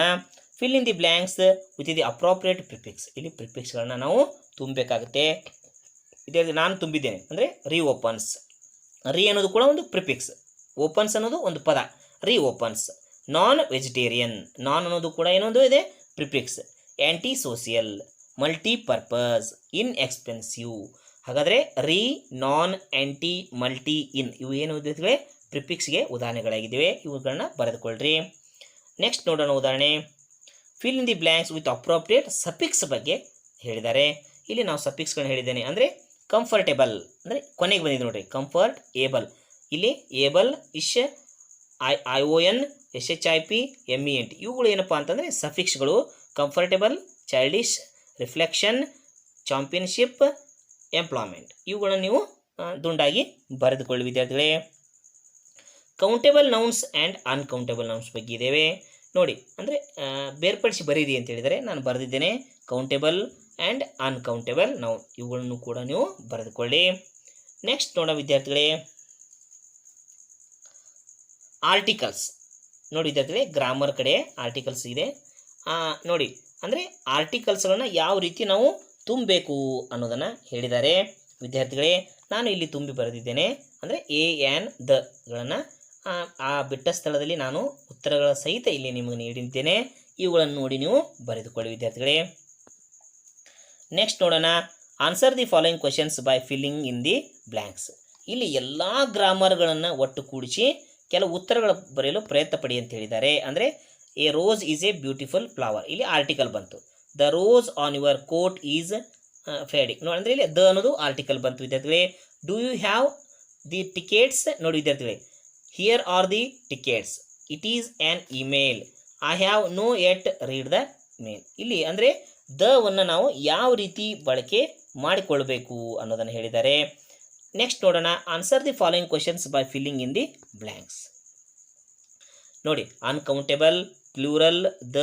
Fill in the blanks with the appropriate prefix. ಇಲ್ಲಿ ಪ್ರಿಫಿಕ್ಸ್ಗಳನ್ನ ನಾವು ತುಂಬಬೇಕಾಗುತ್ತೆ. ಇದೇ ನಾನು ತುಂಬಿದ್ದೇನೆ. ಅಂದರೆ ರೀ ಓಪನ್ಸ್, ರೀ ಅನ್ನೋದು ಕೂಡ ಒಂದು ಪ್ರಿಫಿಕ್ಸ್, ಓಪನ್ಸ್ ಅನ್ನೋದು ಒಂದು ಪದ, ರೀ ಓಪನ್ಸ್. ನಾನ್ ವೆಜಿಟೇರಿಯನ್, ನಾನ್ ಅನ್ನೋದು ಕೂಡ ಏನೊಂದು ಇದೆ, prefix. Anti social, multipurpose, inexpensive. ಹಾಗಾದರೆ ರೀ, ನಾನ್, ಆ್ಯಂಟಿ, ಮಲ್ಟಿ, ಇನ್ ಇವು ಏನು ವಿದ್ಯಾರ್ಥಿಗಳೇ ಪ್ರಿಫಿಕ್ಸ್ಗೆ ಉದಾಹರಣೆಗಳಾಗಿದ್ದಾವೆ. ಇವುಗಳನ್ನ ಬರೆದುಕೊಳ್ಳ್ರಿ. ನೆಕ್ಸ್ಟ್ ನೋಡೋಣ ಉದಾಹರಣೆ, fill in the blanks with appropriate suffix ಬಗ್ಗೆ ಹೇಳಿದ್ದಾರೆ. ಇಲ್ಲಿ ನಾವು ಸಫಿಕ್ಸ್ಗಳನ್ನ ಹೇಳಿದ್ದೇನೆ. ಅಂದರೆ ಕಂಫರ್ಟೇಬಲ್ ಅಂದರೆ ಕೊನೆಗೆ ಬಂದಿದೆ ನೋಡಿರಿ, ಕಂಫರ್ಟ್, ಏಬಲ್. ಇಲ್ಲಿ able, ish, ION, SHIP, MENT ಇವುಗಳು ಏನಪ್ಪ ಅಂತಂದರೆ ಸಫಿಕ್ಸ್ಗಳು. Comfortable, childish, reflection, championship, employment ಇವುಗಳನ್ನು ನೀವು ದುಂಡಾಗಿ ಬರೆದುಕೊಳ್ಳಿ ವಿದ್ಯಾರ್ಥಿಗಳೇ. Countable nouns and uncountable nouns ಬಗ್ಗೆ ಇದ್ದೇವೆ ನೋಡಿ. ಅಂದರೆ ಬೇರ್ಪಡಿಸಿ ಬರೀರಿ ಅಂತ ಹೇಳಿದರೆ ನಾನು ಬರೆದಿದ್ದೇನೆ, ಕೌಂಟೇಬಲ್ ಆ್ಯಂಡ್ ಅನ್ಕೌಂಟೇಬಲ್ ನೌನ್ ಇವುಗಳನ್ನು ಕೂಡ ನೀವು ಬರೆದುಕೊಳ್ಳಿ. ನೆಕ್ಸ್ಟ್ ನೋಡೋ ವಿದ್ಯಾರ್ಥಿಗಳೇ, ಆರ್ಟಿಕಲ್ಸ್. ನೋಡಿ ವಿದ್ಯಾರ್ಥಿಗಳೇ, ಗ್ರಾಮರ್ ಕಡೆ ಆರ್ಟಿಕಲ್ಸ್ ಇದೆ ನೋಡಿ. ಅಂದರೆ ಆರ್ಟಿಕಲ್ಸ್ಗಳನ್ನ ಯಾವ ರೀತಿ ನಾವು ತುಂಬಬೇಕು ಅನ್ನೋದನ್ನು ಹೇಳಿದ್ದಾರೆ ವಿದ್ಯಾರ್ಥಿಗಳೇ. ನಾನು ಇಲ್ಲಿ ತುಂಬಿ ಬರೆದಿದ್ದೇನೆ. ಅಂದರೆ ಎ ಆ್ಯನ್ ದಗಳನ್ನು ಆ ಬಿಟ್ಟ ಸ್ಥಳದಲ್ಲಿ ನಾನು ಉತ್ತರಗಳ ಸಹಿತ ಇಲ್ಲಿ ನಿಮಗೆ ನೀಡಿದ್ದೇನೆ. ಇವುಗಳನ್ನು ನೋಡಿ ನೀವು ಬರೆದುಕೊಳ್ಳಿ ವಿದ್ಯಾರ್ಥಿಗಳೇ. ನೆಕ್ಸ್ಟ್ ನೋಡೋಣ, answer the following questions by filling in the blanks. ಇಲ್ಲಿ ಎಲ್ಲ ಗ್ರಾಮರ್ಗಳನ್ನು ಒಟ್ಟು ಕೂಡಿಸಿ ಕೆಲವು ಉತ್ತರಗಳು ಬರೆಯಲು ಪ್ರಯತ್ನ ಪಡಿ ಅಂತ ಹೇಳಿದ್ದಾರೆ. ಅಂದರೆ a rose is a beautiful flower, ಇಲ್ಲಿ ಆರ್ಟಿಕಲ್ ಬಂತು. The rose on your coat is fading ನೋಡಿ, ಅಂದರೆ ಇಲ್ಲಿ ದ ಅನ್ನೋದು ಆರ್ಟಿಕಲ್ ಬಂತು ವಿದ್ಯಾರ್ಥಿಗಳೇ. Do you have the tickets ನೋಡಿ ವಿದ್ಯಾರ್ಥಿಗಳೇ, here are the tickets, it is an email, I have no yet read the mail. ಇಲ್ಲಿ ಅಂದರೆ ದವನ್ನು ನಾವು ಯಾವ ರೀತಿ ಬಳಕೆ ಮಾಡಿಕೊಳ್ಬೇಕು ಅನ್ನೋದನ್ನು ಹೇಳಿದ್ದಾರೆ. ನೆಕ್ಸ್ಟ್ ನೋಡೋಣ, answer the following questions by filling in the blanks. ನೋಡಿ, uncountable plural, the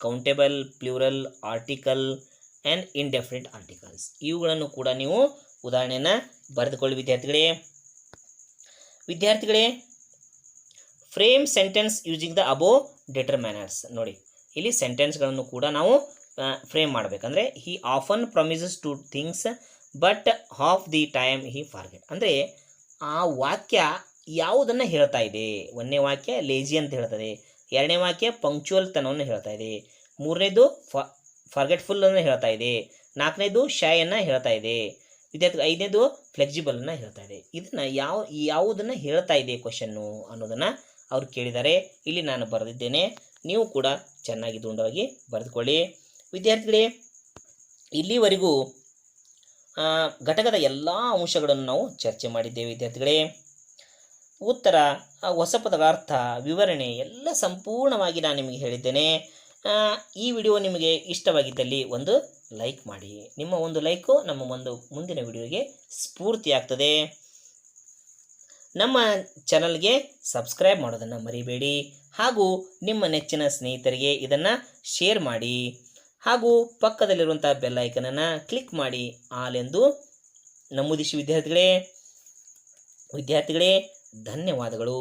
countable plural, article and indefinite articles, ಇವುಗಳನ್ನು ಕೂಡ ನೀವು ಉದಾಹರಣೆಯನ್ನು ಬರೆದುಕೊಳ್ಳಿ ವಿದ್ಯಾರ್ಥಿಗಳೇ. Frame sentence using the above determiners. ನೋಡಿ, ಇಲ್ಲಿ ಸೆಂಟೆನ್ಸ್ಗಳನ್ನು ಕೂಡ ನಾವು ಫ್ರೇಮ್ ಮಾಡಬೇಕಂದ್ರೆ, he often promises two things but half the time he forget. ಅಂದರೆ ಆ ವಾಕ್ಯ ಯಾವುದನ್ನು ಹೇಳ್ತಾ ಇದೆ. ಒಂದನೇ ವಾಕ್ಯ ಲೇಜಿ ಅಂತ ಹೇಳ್ತದೆ, ಎರಡನೇ ವಾಕ್ಯ ಪಂಕ್ಚುವಲ್ ತನವನ್ನು ಹೇಳ್ತಾ ಇದೆ, ಮೂರನೇದು ಫಾರ್ಗೆಟ್ಫುಲ್ ಅನ್ನು ಹೇಳ್ತಾ ಇದೆ, ನಾಲ್ಕನೇದು ಶೈಯನ್ನು ಹೇಳ್ತಾ ಇದೆ ವಿದ್ಯಾರ್ಥಿ, ಐದನೇದು ಫ್ಲೆಕ್ಸಿಬಲನ್ನು ಹೇಳ್ತಾ ಇದೆ. ಇದನ್ನು ಯಾವುದನ್ನು ಹೇಳ್ತಾ ಇದೆ ಕ್ವಶನ್ನು ಅನ್ನೋದನ್ನು ಅವ್ರು ಕೇಳಿದ್ದಾರೆ. ಇಲ್ಲಿ ನಾನು ಬರೆದಿದ್ದೇನೆ, ನೀವು ಕೂಡ ಚೆನ್ನಾಗಿ ದುಂಡವಾಗಿ ಬರೆದುಕೊಳ್ಳಿ ವಿದ್ಯಾರ್ಥಿಗಳೇ. ಇಲ್ಲಿವರೆಗೂ ಘಟಕದ ಎಲ್ಲ ಅಂಶಗಳನ್ನು ನಾವು ಚರ್ಚೆ ಮಾಡಿದ್ದೇವೆ ವಿದ್ಯಾರ್ಥಿಗಳೇ. ಉತ್ತರ, ಹೊಸ ಪದಗಳ ಅರ್ಥ, ವಿವರಣೆ ಎಲ್ಲ ಸಂಪೂರ್ಣವಾಗಿ ನಾನು ನಿಮಗೆ ಹೇಳಿದ್ದೇನೆ. ಈ ವಿಡಿಯೋ ನಿಮಗೆ ಇಷ್ಟವಾಗಿದ್ದಲ್ಲಿ ಒಂದು ಲೈಕ್ ಮಾಡಿ. ನಿಮ್ಮ ಒಂದು ಲೈಕು ನಮ್ಮ ಮುಂದಿನ ವಿಡಿಯೋಗೆ ಸ್ಫೂರ್ತಿ ಆಗ್ತದೆ. ನಮ್ಮ ಚಾನಲ್ಗೆ ಸಬ್ಸ್ಕ್ರೈಬ್ ಮಾಡೋದನ್ನು ಮರಿಬೇಡಿ. ಹಾಗೂ ನಿಮ್ಮ ನೆಚ್ಚಿನ ಸ್ನೇಹಿತರಿಗೆ ಇದನ್ನು ಶೇರ್ ಮಾಡಿ. ಹಾಗೂ ಪಕ್ಕದಲ್ಲಿರುವಂಥ ಬೆಲ್ ಐಕನನ್ನು ಕ್ಲಿಕ್ ಮಾಡಿ ಆಲ್ ಎಂದು ನಮೂದಿಸಿ ವಿದ್ಯಾರ್ಥಿಗಳೇ. ಧನ್ಯವಾದಗಳು.